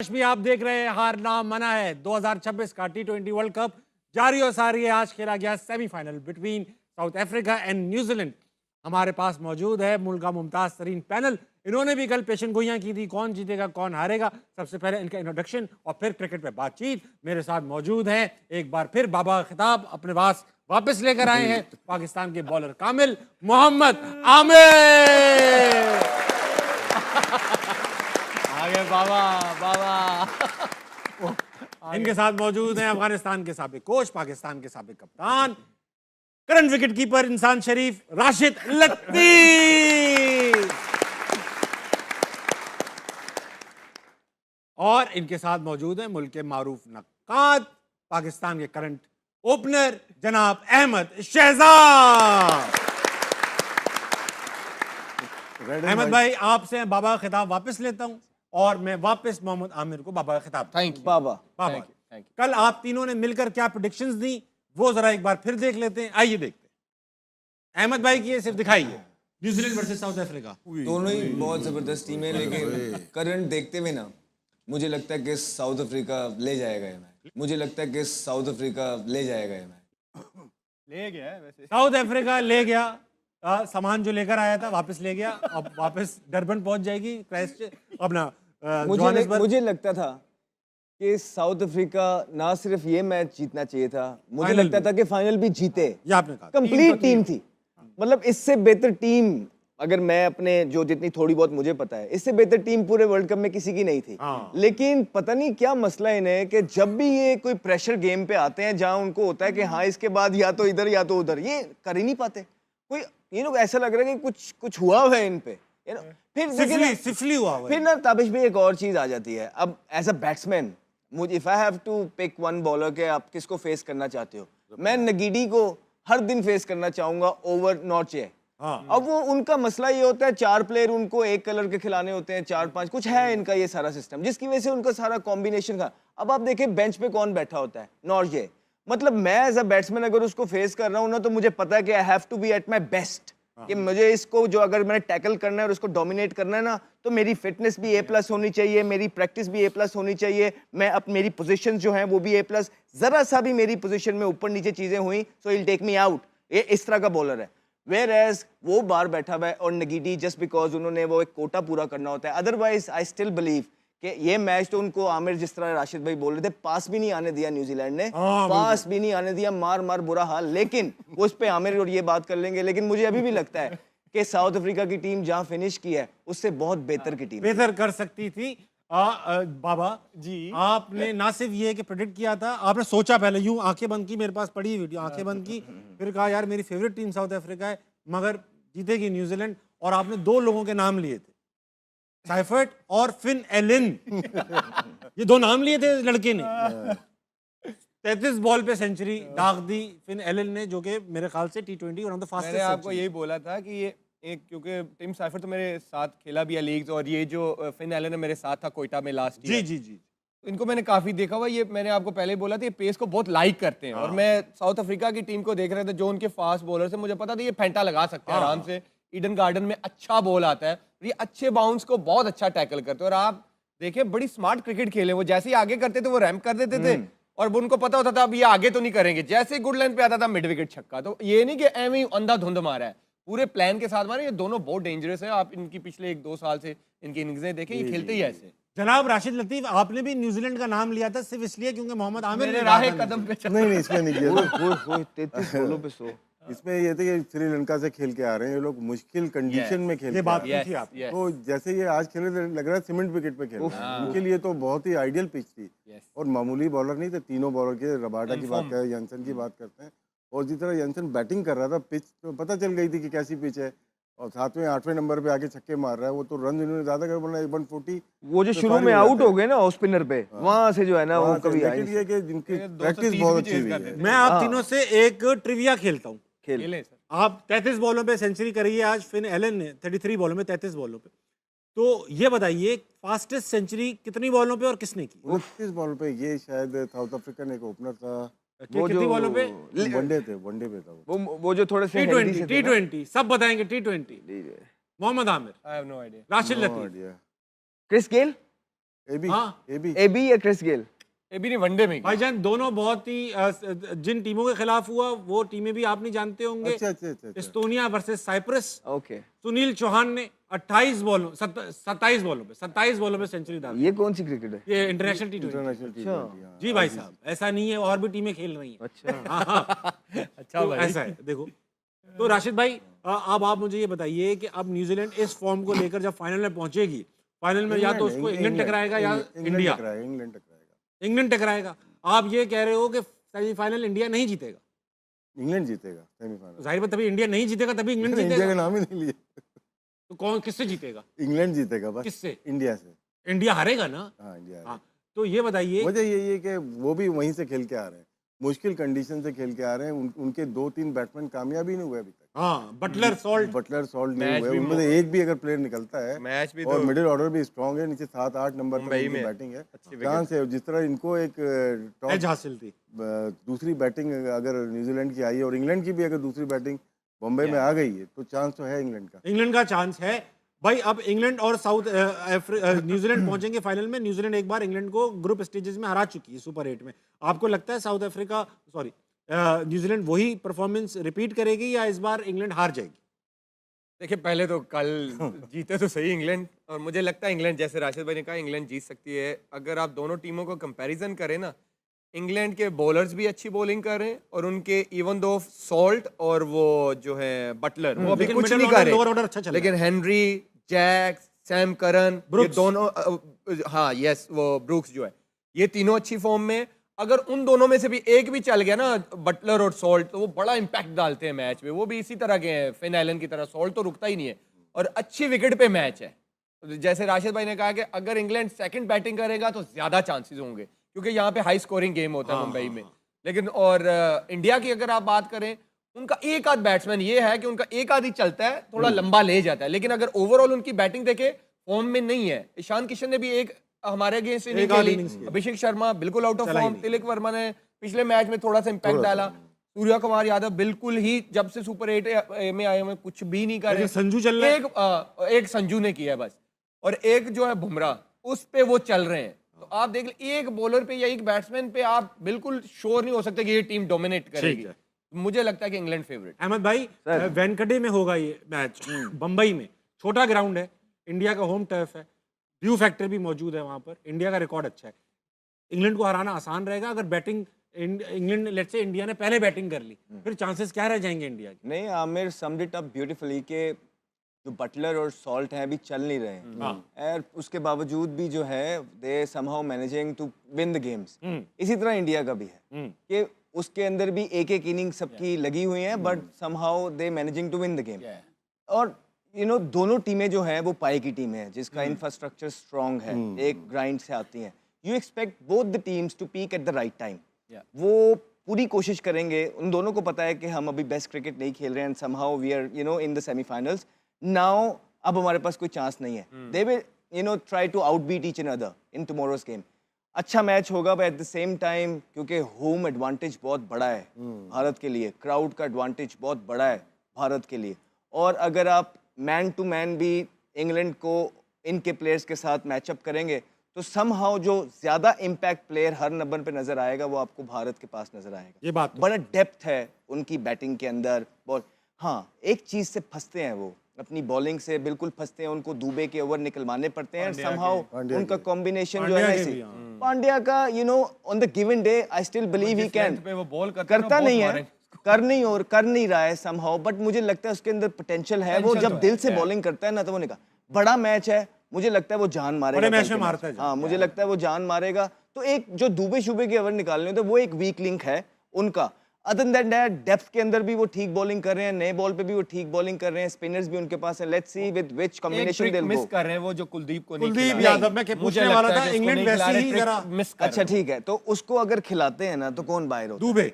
आज भी आप देख रहे हैं हार ना मना है 2026 का टी20 वर्ल्ड कप जारी और सारी है। आज खेला गया semifinal between south Africa and New Zealand. हमारे पास मौजूद है मुल्क का मुमताज तरीन पैनल। इन्होंने भी कल पेशन गोइयां की थी कौन जीतेगा कौन हारेगा। सबसे पहले इनका इंट्रोडक्शन और फिर क्रिकेट पे बातचीत। मेरे साथ मौजूद हैं एक बार फिर बाबा खिताब अपने पास वापस लेकर आए हैं पाकिस्तान के बॉलर कामिल मोहम्मद आमिर। आगे बाबा बाबा। इनके साथ मौजूद हैं अफगानिस्तान के साबिक कोच, पाकिस्तान के साबिक कप्तान, करंट विकेट कीपर इंसान शरीफ राशिद लतीफ। और इनके साथ मौजूद हैं मुल्क के मारूफ नक्काद, पाकिस्तान के करंट ओपनर जनाब अहमद शहजाद। अहमद भाई आपसे बाबा खिताब वापस लेता हूं और मैं वापस मोहम्मद आमिर को बाबा खिताब। Thank you Baba. Baba Thank you. कल आप तीनों ने मिलकर क्या प्रेडिक्शंस दी वो जरा एक बार फिर देख लेते हैं। आइए देखते हैं। अहमद भाई की ये सिर्फ दिखाइए न्यूजीलैंड वर्सेस साउथ अफ्रीका। दोनों ही बहुत जबरदस्त टीम है, लेकिन करंट देखते हुए ना मुझे लगता है कि साउथ अफ्रीका ले जाएगा ये मैच। मुझे लगता है कि साउथ अफ्रीका ले जाएगा ये मैच। ले गया है वैसे। साउथ अफ्रीका ले गया सामान जो लेकर आया था वापस ले गया। अब वापस डरबन पहुंच जाएगी क्राइस्ट अपना जोहानिसबर्ग। मुझे लगता था कि साउथ अफ्रीका ना सिर्फ ये मैच जीतना चाहिए था, मुझे फाइनल लगता भी। था कि फाइनल भी जीते। ये आपने कहा कंप्लीट टीम थी, मतलब इससे बेहतर टीम अगर मैं अपने जो जितनी थोड़ी बहुत मुझे पता है, इससे बेहतर टीम पूरे वर्ल्ड कप में किसी की नहीं थी। हाँ। लेकिन पता नहीं क्या मसला है इन्हें कि जब भी ये कोई प्रेशर गेम पे आते हैं जहां उनको होता है कि हाँ इसके बाद या तो इधर या तो उधर, ये कर ही नहीं पाते। कोई ये लोग ऐसा लग रहा है कि कुछ हुआ हुआ है इन पे, फिर देखिए ना, सिफली हुआ हुआ है। फिर ना ताबिश भी एक और चीज आ जाती है। अब एज अ बैट्समैन मुझे if I have to pick one bowler के आप किसको फेस करना चाहते हो, मैं नगीडी को हर दिन फेस करना चाहूंगा ओवर नॉर्चे। हाँ। अब वो उनका मसला ये होता है 4 प्लेयर उनको एक कलर के खिलाने होते हैं, 4-5 कुछ है इनका ये सारा सिस्टम, जिसकी वजह से उनका सारा कॉम्बिनेशन का। अब आप देखें बेंच पे कौन बैठा होता है, नॉर्जे। मतलब मैं एज अ बैट्समैन अगर उसको फेस कर रहा हूँ ना तो मुझे पता है कि I have to be at my best, कि मुझे इसको जो अगर मैंने टैकल करना है और उसको डोमिनेट करना है ना, तो मेरी फिटनेस भी A+ होनी चाहिए, मेरी प्रैक्टिस भी A+ होनी चाहिए, मैं अब मेरी पोजीशंस जो हैं वो भी A+। जरा सा भी मेरी पोजीशन में ऊपर नीचे चीजें हुई so will take me out. ये इस तरह का बॉलर है। वेयर एज वो बाहर बैठा हुआ है और नगीडी जस्ट बिकॉज उन्होंने वो एक कोटा पूरा करना होता है। अदरवाइज आई स्टिल बिलीव कि ये मैच तो उनको आमिर जिस तरह राशिद भाई बोल रहे थे पास भी नहीं आने दिया न्यूजीलैंड ने, पास भी नहीं आने दिया, मार बुरा हाल। लेकिन उस पे आमिर और ये बात कर लेंगे, लेकिन मुझे अभी भी लगता है कि साउथ अफ्रीका की टीम जहां फिनिश की है उससे बहुत बेहतर की टीम बेहतर कर सकती थी। बाबा जी। आपने ना सिर्फ ये कि प्रेडिक्ट किया था, आपने सोचा पहले यूं आंखें बंद की, मेरे पास पड़ी वीडियो, आंखें बंद की, फिर कहा यार मेरी फेवरेट टीम साउथ अफ्रीका है मगर जीतेगी न्यूजीलैंड। और आपने 2 लोगों के नाम लिए थे, साइफर्ट और फिन एलन। ये 2 नाम लिए थे लड़के ने। 33 बॉल पे सेंचुरी दाग दी फिन एलन ने, जो कि मेरे ख्याल से टी20 वन ऑफ द मैंने फास्टेस्ट। आपको यही बोला था कि ये एक, क्योंकि टिम साइफर तो मेरे साथ खेला भी है लीग्स, और ये जो फिन एलन है मेरे साथ था कोयटा में लास्ट जी ईयर। जी जी। इनको मैंने काफी देखा हुआ, ये मैंने आपको पहले ही बोला था, ये पेस को बहुत लाइक करते हैं। और मैं साउथ अफ्रीका की टीम को देख रहा था, जो उनके फास्ट बॉलर से मुझे पता था ये फेंटा लगा सकते हैं आराम से। ईडन गार्डन में अच्छा बॉल आता है, ये अच्छे बाउंस को बहुत अच्छा टैकल करते हैं। और आप देखें बड़ी स्मार्ट क्रिकेट खेले, वो जैसे ही आगे करते थे वो रैम्प कर देते थे और वो उनको पता होता था अब ये आगे तो नहीं करेंगे। जैसे ही गुड लाइन पे आता था मिड विकेट छक्का। तो ये नहीं कि एवं ही अंधाधुंध मारा है, पूरे प्लान के साथ मारे। ये दोनों बहुत डेंजरस है। आप इनकी पिछले 1-2 साल से इनकी इनिंग्सें देखें, ये खेलते ही ऐसे। जनाब राशिद लतीफ, आपने भी न्यूजीलैंड का नाम लिया था सिर्फ इसलिए क्योंकि मोहम्मद आमिर मेरे ने राह कहा था कदम पे चल। नहीं इसमें नहीं किया था। 33 बॉलों पे 100। इसमें ये थे कि श्रीलंका से खेल के आ रहे हैं ये लोग, मुश्किल कंडीशन में खेल ये के बात आ रहे की थी आप। हैं। तो जैसे ये आज खेले थे लग रहा है सीमेंट विकेट पे खेल रहे हैं। उनके लिए तो बहुत ही आइडियल पिच थी और मामूली बॉलर नहीं थे, तीनों बॉलर के रबाडा की बात करें, यंसन की बात करते हैं। और जिस तरह यंसन बैटिंग कर रहा था, पिच तो पता चल गई थी कि कैसी पिच है। और 7वें 8वें नंबर पे आके छक्के मार रहा है, वो तो रन इन्होंने ज्यादा कर बोला 140। वो जो शुरू में आउट हो गए ना ऑफ स्पिनर पे, वहां से जो है ना वो कभी आए लेकिन ये कि जिनकी 230 प्रैक्टिस भी बहुत अच्छी चेज हुई करते है। मैं आप तीनों से एक ट्रिविया खेलता हूँ। खेल। खेले सर। आप 33 बॉलों पे सेंचुरी करी है आज फिन एलन ने, 33 बॉलों में 33 बॉलों पे। तो ये बताइए फास्टेस्ट सेंचुरी कितनी बॉलों पे और किसने की? 29 बॉल पे। ये शायद साउथ अफ्रीकन एक ओपनर था, कितनी बॉलों पे? वनडे पे था वो जो थोड़े से हेल्दी से थे ना। T20 सब बताएंगे। T20 Mohammad Amir, I have no idea. Rashid No Latif, idea। Chris Gayle. AB हाँ। एबी एबी या क्रिस गेल? ये भी नहीं, वनडे में भाईजान दोनों बहुत ही जिन टीमों के खिलाफ हुआ वो टीमें भी आप नहीं जानते होंगे। अच्छा अच्छा अच्छा अच्छा। Estonia versus Cyprus. Okay, Sunil Chauhan ने 27 बॉलों में सेंचुरी डाली। ये कौन सी क्रिकेट है? ये इंटरनेशनल टी20। इंटरनेशनल टी20, हाँ। जी भाई साहब, ऐसा नहीं है, और भी टीमें खेल रही हैं। अच्छा, हाँ, हाँ। अच्छा तो भाई। ऐसा है, देखो। तो राशिद भाई, अब आप मुझे ये बताइए कि अब न्यूजीलैंड इस फॉर्म को लेकर जब फाइनल में पहुंचेगी, फाइनल में या तो उसको इंग्लैंड टकराएगा या इंडिया। इंग्लैंड टकराएगा। इंग्लैंड टकराएगा। आप ये कह रहे हो कि सेमीफाइनल इंडिया नहीं जीतेगा? इंग्लैंड जीतेगा सेमीफाइनल। जाहिर बात, तभी इंडिया नहीं जीतेगा, तभी इंग्लैंड इंडिया जीतेगा। का नाम ही नहीं लिया। तो कौन किससे जीतेगा? इंग्लैंड जीतेगा बस। किससे? इंडिया से। इंडिया हारेगा ना। हाँ इंडिया। हाँ, तो ये बताइए। वजह यही है कि वो भी वहीं से खेल के आ रहे हैं, मुश्किल कंडीशन से खेल के आ रहे हैं। उनके 2-3 बैट्समैन कामयाब ही नहीं हुए अभी तक। हाँ, बटलर सॉल्ट नहीं मैच हुए, भी उनमें से एक भी अगर प्लेयर निकलता है, मैच भी और तो मिडिल ऑर्डर भी स्ट्रांग है, नीचे 7-8 नंबर पर मुंबई उनकी में बैटिंग है, अच्छी चांस है। जिस तरह इनको एक एज टॉप हासिल थी। दूसरी बैटिंग अगर न्यूजीलैंड की आई है, और इंग्लैंड की भी अगर दूसरी बैटिंग बॉम्बे में आ गई है, तो चांस तो है इंग्लैंड का। इंग्लैंड का चांस है भाई। अब इंग्लैंड और न्यूजीलैंड पहुंचेंगे फाइनल में। न्यूजीलैंड एक बार इंग्लैंड को ग्रुप स्टेजेस में हरा चुकी है सुपर 8 में। आपको लगता है न्यूजीलैंड वही परफॉर्मेंस रिपीट करेगी या इस बार इंग्लैंड हार जाएगी? देखिए, पहले तो कल जीते तो सही इंग्लैंड, और मुझे लगता है इंग्लैंड, जैसे राशिद भाई ने कहा, इंग्लैंड जीत सकती है। अगर आप दोनों टीमों को कंपैरिजन करें ना, इंग्लैंड के बॉलर्स भी अच्छी बॉलिंग कर रहे हैं, और उनके इवन दो सॉल्ट और वो जो है बटलर, वो अभी लेकिन कुछ middle नहीं order, कर lower order रहे। अच्छा चल रहा है। लेकिन हेनरी, जैक, सैम करन, ये ब्रुक्स। दोनों हाँ यस, वो ब्रुक्स जो है, ये तीनों अच्छी फॉर्म में। अगर उन दोनों में से भी एक भी चल गया ना, बटलर और सॉल्ट, तो वो बड़ा इंपैक्ट डालते हैं मैच में। वो भी इसी तरह के हैं, फिन एलन की तरह। सॉल्ट तो रुकता ही नहीं है, और अच्छी विकेट पे मैच है। तो जैसे राशिद भाई ने कहा कि अगर इंग्लैंड सेकंड बैटिंग करेगा तो ज्यादा चांसेस होंगे, क्योंकि यहाँ पे हाई स्कोरिंग गेम होता है मुंबई में। लेकिन और इंडिया की अगर आप बात करें, उनका एक आध बैट्समैन ये है कि उनका एक आध ही चलता है, थोड़ा लंबा ले जाता है। लेकिन अगर ओवरऑल उनकी बैटिंग देखे, फॉर्म में नहीं है। ईशान किशन ने भी एक हमारे अगेंस्ट इनिंग खेली। अभिषेक शर्मा बिल्कुल out of form. Tilak Varma ने पिछले मैच में थोड़ा सा इंपैक्ट डाला। सूर्या कुमार यादव बिल्कुल ही, जब से सुपर 8 में आए हुए, कुछ भी नहीं कर रहे। संजू चल रहा है। एक संजू ने किया बस, और एक जो है बुमराह, उस पे वो चल रहे हैं। तो आप देख ले, एक बॉलर पे या एक बैट्समैन पे आप बिल्कुल श्योर नहीं हो सकते कि ये टीम डोमिनेट करेगी। मुझे लगता है कि इंग्लैंड फेवरेट। अहमद भाई, वेंकटे में होगा ये मैच, बंबई में। छोटा ग्राउंड है, इंडिया का होम टर्फ है, व्यू फैक्टर भी मौजूद है वहां पर। इंडिया का रिकॉर्ड अच्छा है, इंग्लैंड को हराना आसान रहेगा। अगर batting England, let's say India ने पहले बैटिंग कर ली, फिर चांसेस क्या रह जाएंगे इंडिया के? नहीं, Aamir summed it up beautifully के जो बटलर और सॉल्ट हैं अभी चल नहीं रहे हैं, और उसके बावजूद भी जो है they somehow managing to win the games. इसी तरह इंडिया का भी है कि उसके अंदर भी एक एक इनिंग सबकी लगी हुई है, but somehow they managing to win the game. और दोनों टीमें जो है वो पाई की टीम है, जिसका इंफ्रास्ट्रक्चर स्ट्रांग है, एक ग्राइंड से आती हैं। You expect both the teams to peak at the right time. वो पूरी कोशिश करेंगे। उन दोनों को पता है कि हम अभी बेस्ट क्रिकेट नहीं खेल रहे हैं, and somehow we are in the semifinals now. अब हमारे पास कोई चांस नहीं है। They will try to outbeat each other in tomorrow's game. अच्छा मैच होगा, but at the same time क्योंकि होम एडवांटेज बहुत बड़ा है भारत के लिए, क्राउड का एडवांटेज बहुत बड़ा है भारत के लिए। और अगर आप मैन टू मैन भी इंग्लैंड को इनके प्लेयर्स के साथ मैचअप करेंगे, तो समहाउ जो ज्यादा इम्पैक्ट प्लेयर हर नंबर पे नजर आएगा, वो आपको भारत के पास नजर आएगा। ये बात तो बड़ा डेप्थ है उनकी बैटिंग के अंदर। बॉल, हाँ, एक चीज से फंसते हैं वो, अपनी बॉलिंग से बिल्कुल फंसते हैं। उनको दुबे के ओवर निकलवाने पड़ते हैं, समहाउ उनका कॉम्बिनेशन जो है ना, इसी पांड्या का on the given day I still believe he can, करता नहीं है, कर नहीं रहा है समहाउ, बट मुझे लगता है उसके अंदर पोटेंशियल है। वो जब दिल से बॉलिंग करता है ना, तो वो निकल, बड़ा मैच है, मुझे लगता है वो जान मारेगा। बड़े मैच में मारता है। हाँ, मुझे लगता है वो जान मारेगा। तो एक जो दुबे शुबे के ओवर निकालने होते हैं, वो एक वीक लिंक है उनका। अदर देन दैट, डेप्थ के अंदर भी वो ठीक बॉलिंग कर रहे हैं, नए बॉल पे भी वो ठीक बॉलिंग कर रहे हैं, स्पिनर्स भी उनके पास है। Let's see with which combination they miss कर रहे हैं वो, जो कुलदीप को नहीं कुलदीप खिला। यादव, मैं पूछने वाला था, इंग्लैंड वैसे ही जरा मिस कर। अच्छा ठीक है, तो उसको अगर खिलाते हैं ना, तो कौन बाहर होता है? दुबे।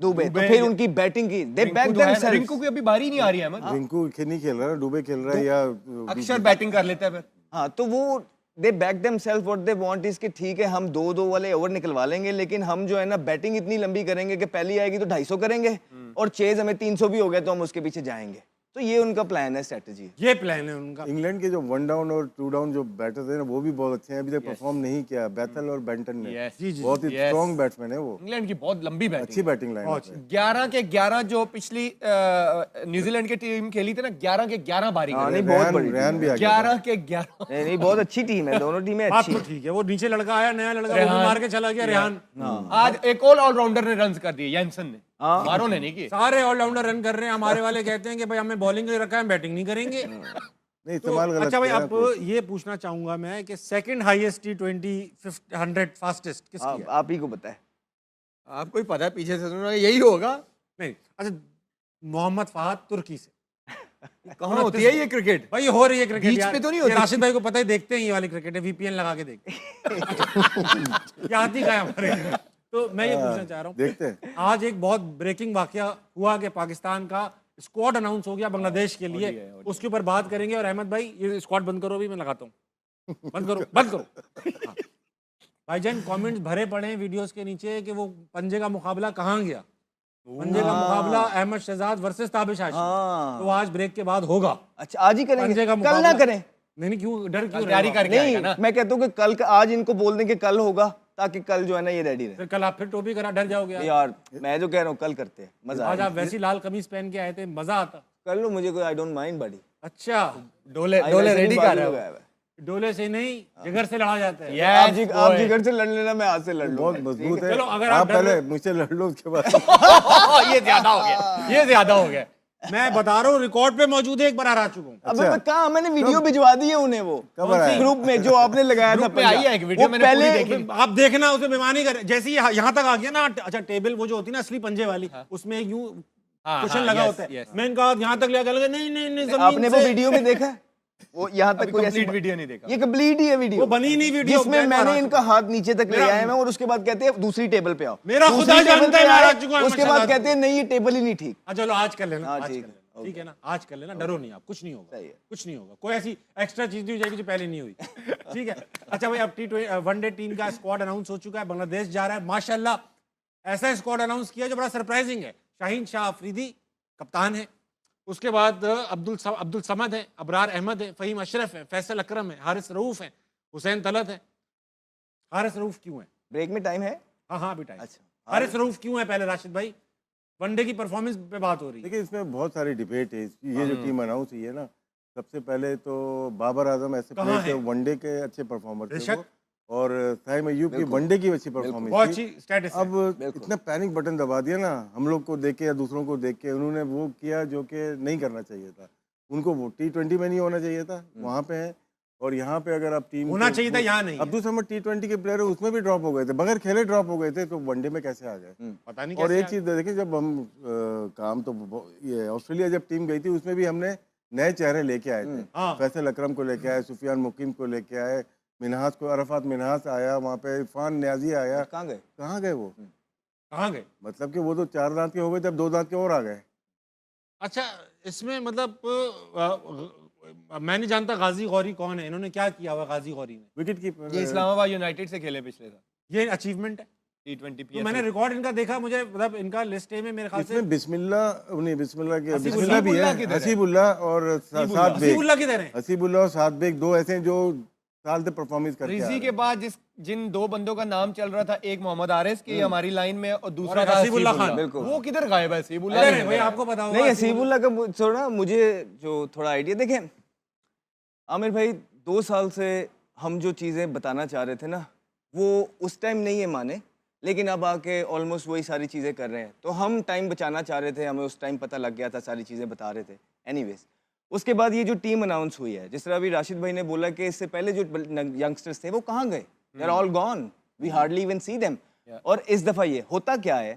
तो फिर उनकी बैटिंग की दे बैक देमसेल्फ। रिंकू की अभी बारी नहीं आ रही है अहमद। रिंकू नहीं खेल रहा है, दुबे खेल रहा है, या अक्षर बैटिंग कर लेता है फिर। हाँ, तो वो they back themself. What they want is कि ठीक है, हम 2-2 वाले ओवर निकलवा लेंगे, लेकिन हम जो है ना बैटिंग इतनी लंबी करेंगे कि पहली आएगी तो 250 करेंगे, और चेज हमें 300 भी हो गया तो हम उसके पीछे जाएंगे। तो ये उनका प्लान है, स्ट्रेटजी है। ये प्लान है उनका। इंग्लैंड के जो 1 डाउन और 2 डाउन जो बैटर्स हैं ना वो भी बहुत अच्छे हैं, अभी तक परफॉर्म नहीं किया बैथल और बेंटन ने। Yes. जी, जी, बहुत ही yes. स्ट्रॉन्ग बैट्समैन है वो, इंग्लैंड की बहुत लंबी बैटिंग, अच्छी बैटिंग लाइन है। 11 के 11 जो पिछली न्यूजीलैंड की टीम खेली थी ना, 11 के 11 बारी हाँ, करे। नहीं बहुत बड़ी रेहान भी आ गया 11 के 11 नहीं नहीं बहुत अच्छी टीम है, दोनों टीमें बात अच्छी तो हैं। ठीक है, वो नीचे लड़का आया, नया लड़का, वो भी मार के चला गया रेहान। आज एक और ऑलराउंडर ने रन कर दिए, जेंसन ने, मारो ने नहीं किए। सारे ऑलराउंडर रन कर रहे हैं, हमारे वाले कहते हैं कि भाई हमें बॉलिंग रखा है, बैटिंग नहीं करेंगे। नहीं तो, इस्तेमाल गलत अच्छा भाई, किया अब ये पूछना चाहूंगा मैं कि सेकंड हाईएस्ट T20 100 फास्टेस्ट किसकी है? आप ही को पता है। आपको ही पता है, पीछे से सुनो यही होगा। नहीं, अच्छा, मोहम्मद फहद तुर्की से। कहाँ होती है ये क्रिकेट? भाई ये हो रही है क्रिकेट बीच यार। पे तो नहीं ये होती? राशिद भाई को पता ही, देखते हैं ये वाली क्रिकेट है, VPN लगा के देखते हैं। याद नहीं गया हमारे। तो मैं ये पूछना चाह रहा हूँ, देखते हैं। आज एक बहुत ब्रेकिंग वाकया हुआ कि पाकिस्तान का स्क्वाड अनाउंस हो गया बांग्लादेश के लिए, उसके ऊपर बात करेंगे। और अहमद भाई ये स्क्वाड बंद करो, भी मैं लगाता हूँ, बंद करो, बंद करो। हाँ। भाईजान कमेंट्स भरे पड़े हैं वीडियोस के नीचे कि वो पंजे का मुकाबला कहाँ गया। पंजे का मुकाबला अहमद शहजाद वर्सेस ताबिश आशिक, हाँ। तो आज ब्रेक के बाद होगा। अच्छा आज ही पंजे करेंगे, का कल मुकाबला ना करें? नहीं, क्यों डर, क्यों तैयारी रहेगा? करके आएगा नहीं ना। मैं कहता हूँ कि कल का, आज इनको बोल दें कि कल होगा, ताकि कल जो है ना ये रेडी रहे। फिर कल आप फिर टोपी करा डर जाओगे यार। यार मैं जो कह रहा हूँ कल करते हैं, मजा आज आएगा। आप वैसी लाल कमीज पहन के आए थे, मजा आता। कर लो, मुझे कोई आई डोंट माइंड बड़ी। अच्छा, डोले डोले रेडी कर रहे हो। डोले से नहीं, जिगर से लड़ा जाता है। आप जिगर से लड़ लेना, मैं हाथ से लड़ बहुत लूंगा। मजबूत है। चलो, अगर आप आप डर पहले मुझसे लड़ लो, उसके बाद ये ज्यादा हो गया, ये ज्यादा हो गया। मैं बता रहा हूँ, रिकॉर्ड पे मौजूद है, एक बार हरा चुका हूँ। अबे मैं कहा, मैंने वीडियो भिजवा दी है उन्हें, वो कब आया? ग्रुप में जो आपने लगाया था। ग्रुप में आई है एक वीडियो, वो मैंने पूरी पहले देखी। आप देखना, उसे बेमानी कर, जैसे ही यहाँ तक आ गया ना, अच्छा टेबल वो जो होती है ना असली पंजे वाली, उसमें यूं कुशन लगा होता है। मैंने कहा यहाँ तक ले गया, नहीं नहीं नहीं, जमीन आपने वो से। वीडियो में देखा है? वो यहाँ तक कोई ऐसी कंप्लीट वीडियो नहीं देखा। ये कंप्लीट ही है वीडियो, वो बनी नहीं वीडियो, जिसमें मैं मैंने हरा इनका हाथ नीचे तक ले आया है मैं, और उसके बाद कहते हैं दूसरी टेबल पे आओ। मेरा दूसरी खुदा टेबल जानता पे है, मैं हरा आए, चुका हूं उसके अहमद बाद शहजाद। कहते हैं नहीं ये टेबल ही नहीं ठीक। चलो आज कर लेना, हाँ, आज ठीक कर है, लेना, ठीक है ना, आज कर लेना, डरो नहीं आप, कुछ नहीं होगा, सही है। कुछ नहीं होगा, कोई ऐसी एक्स्ट्रा चीज नहीं हो जाएगी जो पहले नहीं हुई। ठीक है। अच्छा भाई, अब T20 वनडे टीम का स्क्वाड अनाउंस हो चुका है, बांग्लादेश जा रहा है। माशाल्लाह ऐसा स्क्वाड अनाउंस किया जो बड़ा सरप्राइजिंग है। शाहीन शाह अफरीदी कप्तान है, उसके बाद अब्दुल समद है, अबरार अहमद है, फ़हीम अशरफ है, फैसल अकरम है, हारिस रऊफ है, हुसैन तलत है। हारिस रऊफ क्यों है? ब्रेक में टाइम है? हाँ हाँ बेटा। अच्छा। हारिस रऊफ क्यों है? पहले राशिद भाई, वनडे की परफॉर्मेंस पे बात हो रही है। देखिए इसमें बहुत सारी डिबेट है। ये जो टीम अनाउंस हुई है ना, सबसे पहले तो बाबर आजम ऐसे कहाँ प्लेयर थे, है? वनडे के अच्छे परफॉर्मर थे बेशक। वो, और साइम अय्यूब की वनडे की अच्छी परफॉर्मेंस बहुत थी। अच्छी स्टेटस है। अब इतना पैनिक बटन दबा दिया ना हम लोग को देख के या दूसरों को देख के, उन्होंने वो किया जो कि नहीं करना चाहिए था उनको। वो T20 में नहीं होना चाहिए था, वहाँ पे है। और यहाँ पे अगर आप टीम होना चाहिए था, यहाँ नहीं है। अब्दुल समद T20 के प्लेयर है, उसमें भी ड्रॉप हो गए थे, बगैर खेले ड्रॉप हो गए थे, तो वनडे में कैसे आ गए? पता नहीं और कैसे एक चीज देखिए, जब हम काम तो ये ऑस्ट्रेलिया जब टीम गई थी, उसमें भी हमने नए चेहरे लेके आए थे। हाँ। फैसल अकरम को लेके आए, सुफियान मुकीम को लेके आए, मिनहास को, अरफात मिनहास आया, वहाँ पे इरफान न्याजी आया। कहाँ गए? कहाँ गए वो? कहाँ गए? मतलब कि वो तो 4 दांत के हो गए थे, अब 2 दांत के और आ गए। अच्छा, इसमें मतलब मैं नहीं जानता गाजी गौरी कौन है, इन्होंने क्या किया हुआ गाजी गौरी ने? विकेट कीपर ये इस्लामाबाद यूनाइटेड से खेले पिछले साल, ये अचीवमेंट है। T20 तो मैंने रिकॉर्ड इनका देखा, मुझे मतलब इनका लिस्ट ए में मेरे ख्याल से इसमें बिस्मिल्लाह नहीं, बिस्मिल्लाह के हसीबुल्लाह बिस्मिल्लाह भी है, किधर है? हसीबुल्लाह और साद बेग। हसीबुल्लाह किधर है? हसीबुल्लाह और साद बेग दो ऐसे हैं जो साल से परफॉर्मेंस करके आ रिजी रहे के हैं। बाद जिन दो बंदों का नाम चल रहा था, एक मोहम्मद आरिस की हमारी लाइन में, और दूसरा और था हसीबुल्लाह खान। हसीबुल्लाह। बिल्कुल। वो किधर गायब है? हसीबुल्लाह अरे नहीं नहीं भाई, है। आपको पता होगा। नहीं हसीबुल्लाह का थोड़ा मुझे जो थोड़ा आइडिया, देखें आमिर भाई, 2 साल से हम जो चीज़ें बताना चाह रहे थे ना, वो उस टाइम नहीं है माने, लेकिन अब आके ऑलमोस्ट वही सारी चीज़ें कर रहे हैं। तो हम टाइम बचाना चाह रहे थे, हमें उस टाइम पता लग गया था, सारी चीज़ें बता रहे थे। एनीवेज, उसके बाद ये जो टीम अनाउंस हुई है, जिस तरह अभी राशिद भाई ने बोला कि इससे पहले जो यंगस्टर्स थे वो कहाँ गए? They are all gone, we hardly even see them. और इस दफ़ा ये होता क्या है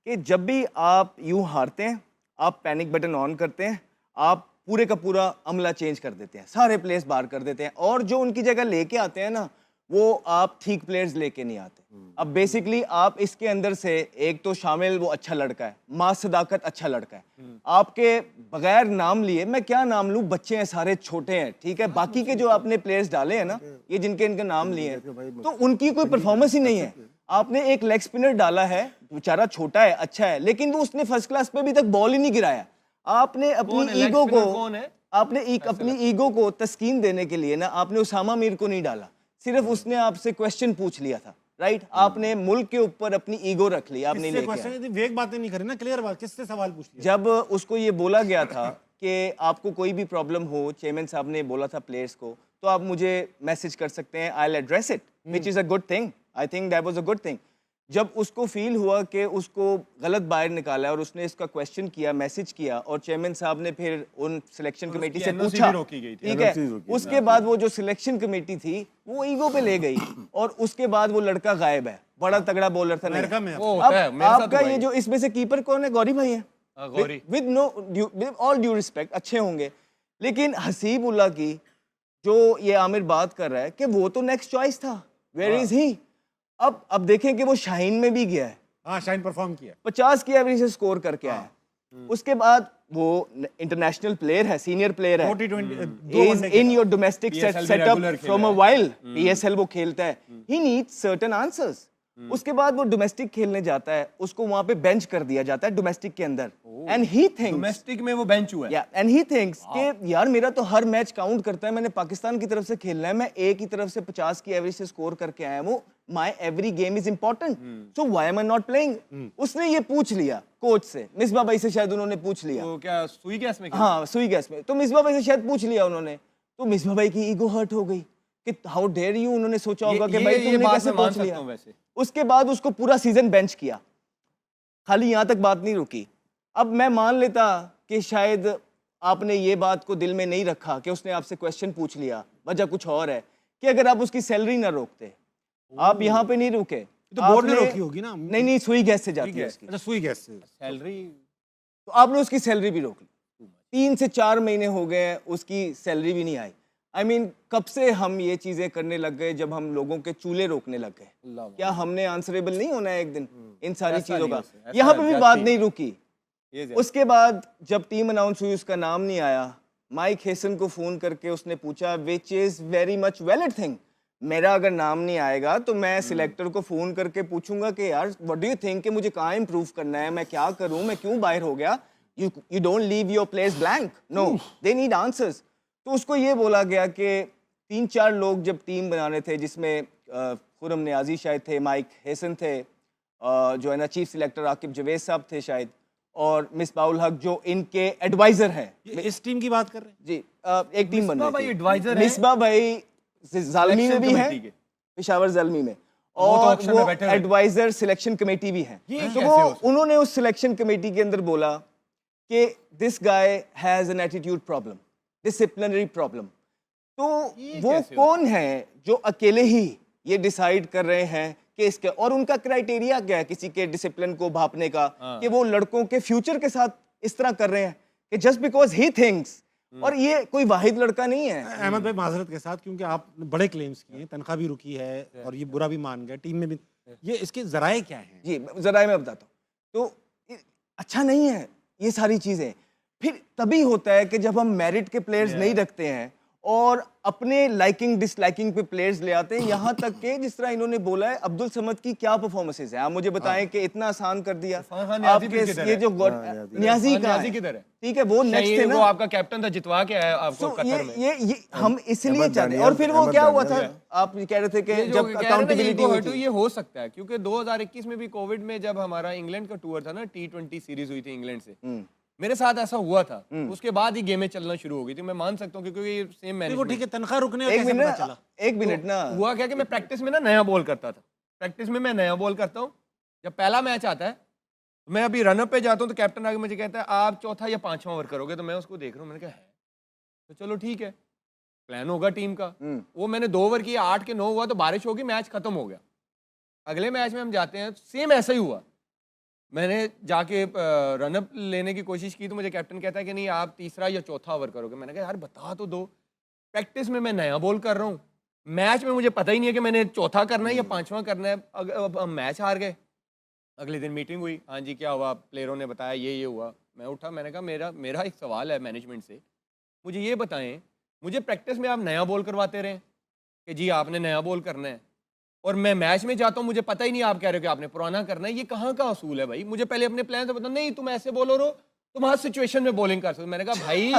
कि जब भी आप यूं हारते हैं, आप पैनिक बटन ऑन करते हैं, आप पूरे का पूरा अमला चेंज कर देते हैं, सारे प्लेयर्स बाहर कर देते हैं, और जो उनकी जगह लेके आते हैं ना, वो आप ठीक प्लेयर्स लेके नहीं आते। अब बेसिकली आप इसके अंदर से एक तो शामिल वो अच्छा लड़का है, माँ सदाकत अच्छा लड़का है, आपके बगैर नाम लिए, मैं क्या नाम लूँ, बच्चे हैं सारे, छोटे हैं, ठीक है, बाकी के जो आपने प्लेयर्स डाले हैं ना, ये जिनके इनके नाम लिए हैं, तो उनकी कोई परफॉर्मेंस ही नहीं है। आपने एक लेग स्पिनर डाला है, बेचारा छोटा है, अच्छा है, लेकिन वो उसने फर्स्ट क्लास पे अभी तक बॉल ही नहीं गिराया। आपने कौन अपनी है? लेग ईगो स्पिनर को कौन है? आपने एक अपनी ईगो को तस्कीन देने के लिए ना आपने उसामा मीर को नहीं डाला, सिर्फ उसने आपसे क्वेश्चन पूछ लिया था, राइट? आपने मुल्क के ऊपर अपनी ईगो रख ली, आपने किससे लेके क्वेश्चन आए। वेग बातें नहीं करी ना, क्लियर बात, किससे सवाल पूछ लिया? जब उसको ये बोला गया था कि आपको कोई भी प्रॉब्लम हो, चेयरमैन साहब ने बोला था प्लेयर्स को, तो आप मुझे मैसेज कर सकते हैं, I will address it, which is a good thing, I think that was a good thing. जब उसको फील हुआ कि उसको गलत बाहर निकाला है और उसने इसका क्वेश्चन किया, मैसेज किया, और चेयरमैन साहब ने फिर उन सिलेक्शन कमेटी से उसकी NOC पूछा, भी रोकी गई थी। ठीक NOC है, रोकी, उसके बाद वो जो सिलेक्शन कमेटी थी वो ईगो पे ले गई और उसके बाद वो लड़का गायब है, बड़ा तगड़ा बॉलर था। नहीं अमेरिका में वो होता है, अब मेरे साथ आपका हुआ ये है। जो इसमें से कीपर कौन है? गौरी भाई है, Gauri. With know with all due respect, अच्छे होंगे, लेकिन हसीब उल्ला की जो ये आमिर बात कर रहा है कि वो तो नेक्स्ट चॉइस था, वेयर इज ही? अब देखें कि वो शाहीन में भी गया है, हाँ, शाइन परफॉर्म किया। 50 की एवरेज से स्कोर करके आया। उसके बाद वो इंटरनेशनल प्लेयर है, सीनियर प्लेयर है, 40-20 is in your domestic PSL भी setup regular from a खेला while, PSL वो खेलता है, he needs certain answers। उसके बाद वो डोमेस्टिक खेलने जाता है, उसको वहां पे बेंच कर दिया जाता है डोमेस्टिक के अंदर, एंड ही थिंक्स, डोमेस्टिक में वो बेंच हुआ है। या एंड ही थिंक्स कि यार मेरा तो हर मैच काउंट करता है, मैंने पाकिस्तान की तरफ से खेलना है, मैं एक ही तरफ से 50 की एवरेज से स्कोर करके आया हूँ, my every game is important, so why am I not playing? उसने ये पूछ लिया कोच से, मिसबा भाई से शायद उन्होंने पूछ लिया, वो क्या सुई गैस में? हाँ सुई गैस में, तो मिसबा भाई से शायद पूछ लिया उन्होंने, तो मिसबा भाई की ईगो हर्ट हो गई कि हाउ डेयर यू, उन्होंने सोचा होगा कि भाई तुमने बात कैसे मैं मान पूछ सकता लिया। हूं वैसे। उसके बाद उसको पूरा सीजन बेंच किया, खाली यहाँ तक बात नहीं रुकी। अब मैं मान लेता कि शायद आपने ये बात को दिल में नहीं रखा कि उसने आपसे क्वेश्चन पूछ लिया, वजह कुछ और है, कि अगर आप उसकी सैलरी ना रोकते, आप यहाँ पे नहीं रुके, तो बोर्ड ने आपने- रोकी होगी ना। नहीं सुई गैस से जाती है उसकी, अच्छा, सुई गैस से। सैलरी तो आपने उसकी सैलरी भी रोक ली। 3 से 4 महीने हो गए हैं, उसकी सैलरी भी नहीं आई। आई मीन कब से हम ये चीजें करने लग गए जब हम लोगों के चूल्हे रोकने लग गए? क्या हमने आंसरेबल नहीं होना है एक दिन इन सारी ऐसा चीजों नहीं का? हो सकता, ऐसा यहाँ पे भी जाती बात है। नहीं रुकी। ये उसके बाद जब टीम अनाउंस हुई, उसका नाम नहीं आया, माइक हेसन को फोन करके उसने पूछा, which is very much valid thing, मेरा अगर नाम नहीं आएगा तो मैं सिलेक्टर को फोन करके पूछूंगा कि यार व्हाट डू यू थिंक कि मुझे कहाँ इंप्रूव करना है, मैं क्या करूं, मैं क्यों बाहर हो गया? You don't leave your players blank, no, they need answers. तो उसको ये बोला गया कि 3-4 लोग जब टीम बना रहे थे, जिसमें खुरम नियाजी शायद थे, माइक हेसन थे, जो है ना चीफ सिलेक्टर आकिब जवेद साहब थे शायद, और मिसबाउल हक जो इनके एडवाइजर हैं। ये इस टीम की बात कर रहे हैं? जी, एक टीम बन मिसबा भाई रही थी। advisor हैं? मिसबा भाई जालमी में भी कमेटी के। है, पेशावर जालमी में, तो और auction में वो बैठे हुए। एडवाइजर सिलेक्शन कमेटी भी है। ये तो कैसे वो हो सकता? उन्होंने उस सिलेक्शन कमेटी के अंदर बोला कि this guy has an attitude problem, disciplinary problem. तो ये वो कैसे हो कौन है जो अकेले ही ये डिसाइड कर रहे हैं कि इसके, और उनका क्राइटेरिया क्या है किसी के डिसिप्लिन को भापने का, कि वो लड़कों के फ्यूचर के साथ इस तरह कर रहे हैं कि जस्ट बिकॉज ही थिंक्स, और ये कोई वाहिद लड़का नहीं है। अहमद भाई माजरत के साथ, क्योंकि आप बड़े क्लेम्स किए हैं, तनख्वाह भी रुकी है और ये बुरा भी मान गए, टीम में भी, ये इसके जराए क्या हैं? जी जरा मैं बताता हूँ, तो अच्छा नहीं है ये सारी चीज़ें। फिर तभी होता है कि जब हम मेरिट के प्लेयर्स नहीं रखते हैं और अपने लाइकिंग डिसलाइकिंग पे प्लेयर्स ले आते हैं, यहाँ तक कि जिस तरह इन्होंने बोला है, अब्दुल समद की क्या परफॉर्मेंसेज है, आप मुझे बताएं कि इतना आसान कर दिया इरफान खान न्याज़ी आपके किधर ये है? जो न्याजी का न्याज़ी किधर है? ठीक है, वो नेक्स्ट है वो ना। आपका कैप्टन था, जितवा के आया आपको So, कतर में। ये हम इसलिए अहमद चाहते हैं। दानियाल- और फिर वो अहमद क्या हुआ था, दानियाल। आप कह रहे थे कि ये जो जब कह रहे हैं ना, अकाउंटेबिलिटी ये हुई तो थी, ये हो सकता है क्योंकि 2021 में भी कोविड में जब हमारा इंग्लैंड का टूर था ना, T20 सीरीज हुई थी इंग्लैंड से, मेरे साथ ऐसा हुआ था। उसके बाद ही गेमें चलना शुरू हो गई थी। मैं मान सकता हूँ क्योंकि ये सेम देखो मैनेजमेंट। ठीक है, तनख्वाह रुकने का एक कैसे पता मिनट चला? एक मिनट ना, हुआ क्या कि मैं प्रैक्टिस में ना नया बॉल करता था। प्रैक्टिस में मैं नया बॉल करता हूँ, जब पहला मैच आता है मैं अभी रनअप पे जाता हूँ तो कैप्टन आगे मुझे कहता है आप चौथा या पांचवा ओवर करोगे, तो मैं उसको देख रहा हूँ, मैंने कहा है तो चलो ठीक है, प्लान होगा टीम का। वो मैंने 2 ओवर किया, 8 के 9 हुआ तो बारिश होगी, मैच खत्म हो गया। अगले मैच में हम जाते हैं, सेम ऐसा ही हुआ। मैंने जाके रनअप लेने की कोशिश की तो मुझे कैप्टन कहता है कि नहीं आप तीसरा या चौथा ओवर करोगे। मैंने कहा यार बता तो दो, प्रैक्टिस में मैं नया बॉल कर रहा हूँ, मैच में मुझे पता ही नहीं है कि मैंने चौथा करना है या पांचवा करना है। अब हम मैच हार गए। अगले दिन मीटिंग हुई, हाँ जी क्या हुआ, प्लेयरों ने बताया ये हुआ। मैं उठा, मैंने कहा मेरा एक सवाल है मैनेजमेंट से, मुझे ये बताएं, मुझे प्रैक्टिस में आप नया बॉल करवाते रहें कि जी आपने नया बॉल करना है, और मैं मैच में जाता हूँ मुझे पता ही नहीं, आप कह रहे हो कि आपने पुराना करना है। ये कहाँ का असूल है भाई? मुझे पहले अपने प्लान से बता, नहीं तुम ऐसे बॉलर हो, तुम हर सिचुएशन में बॉलिंग कर सकते हो। मैंने कहा भाई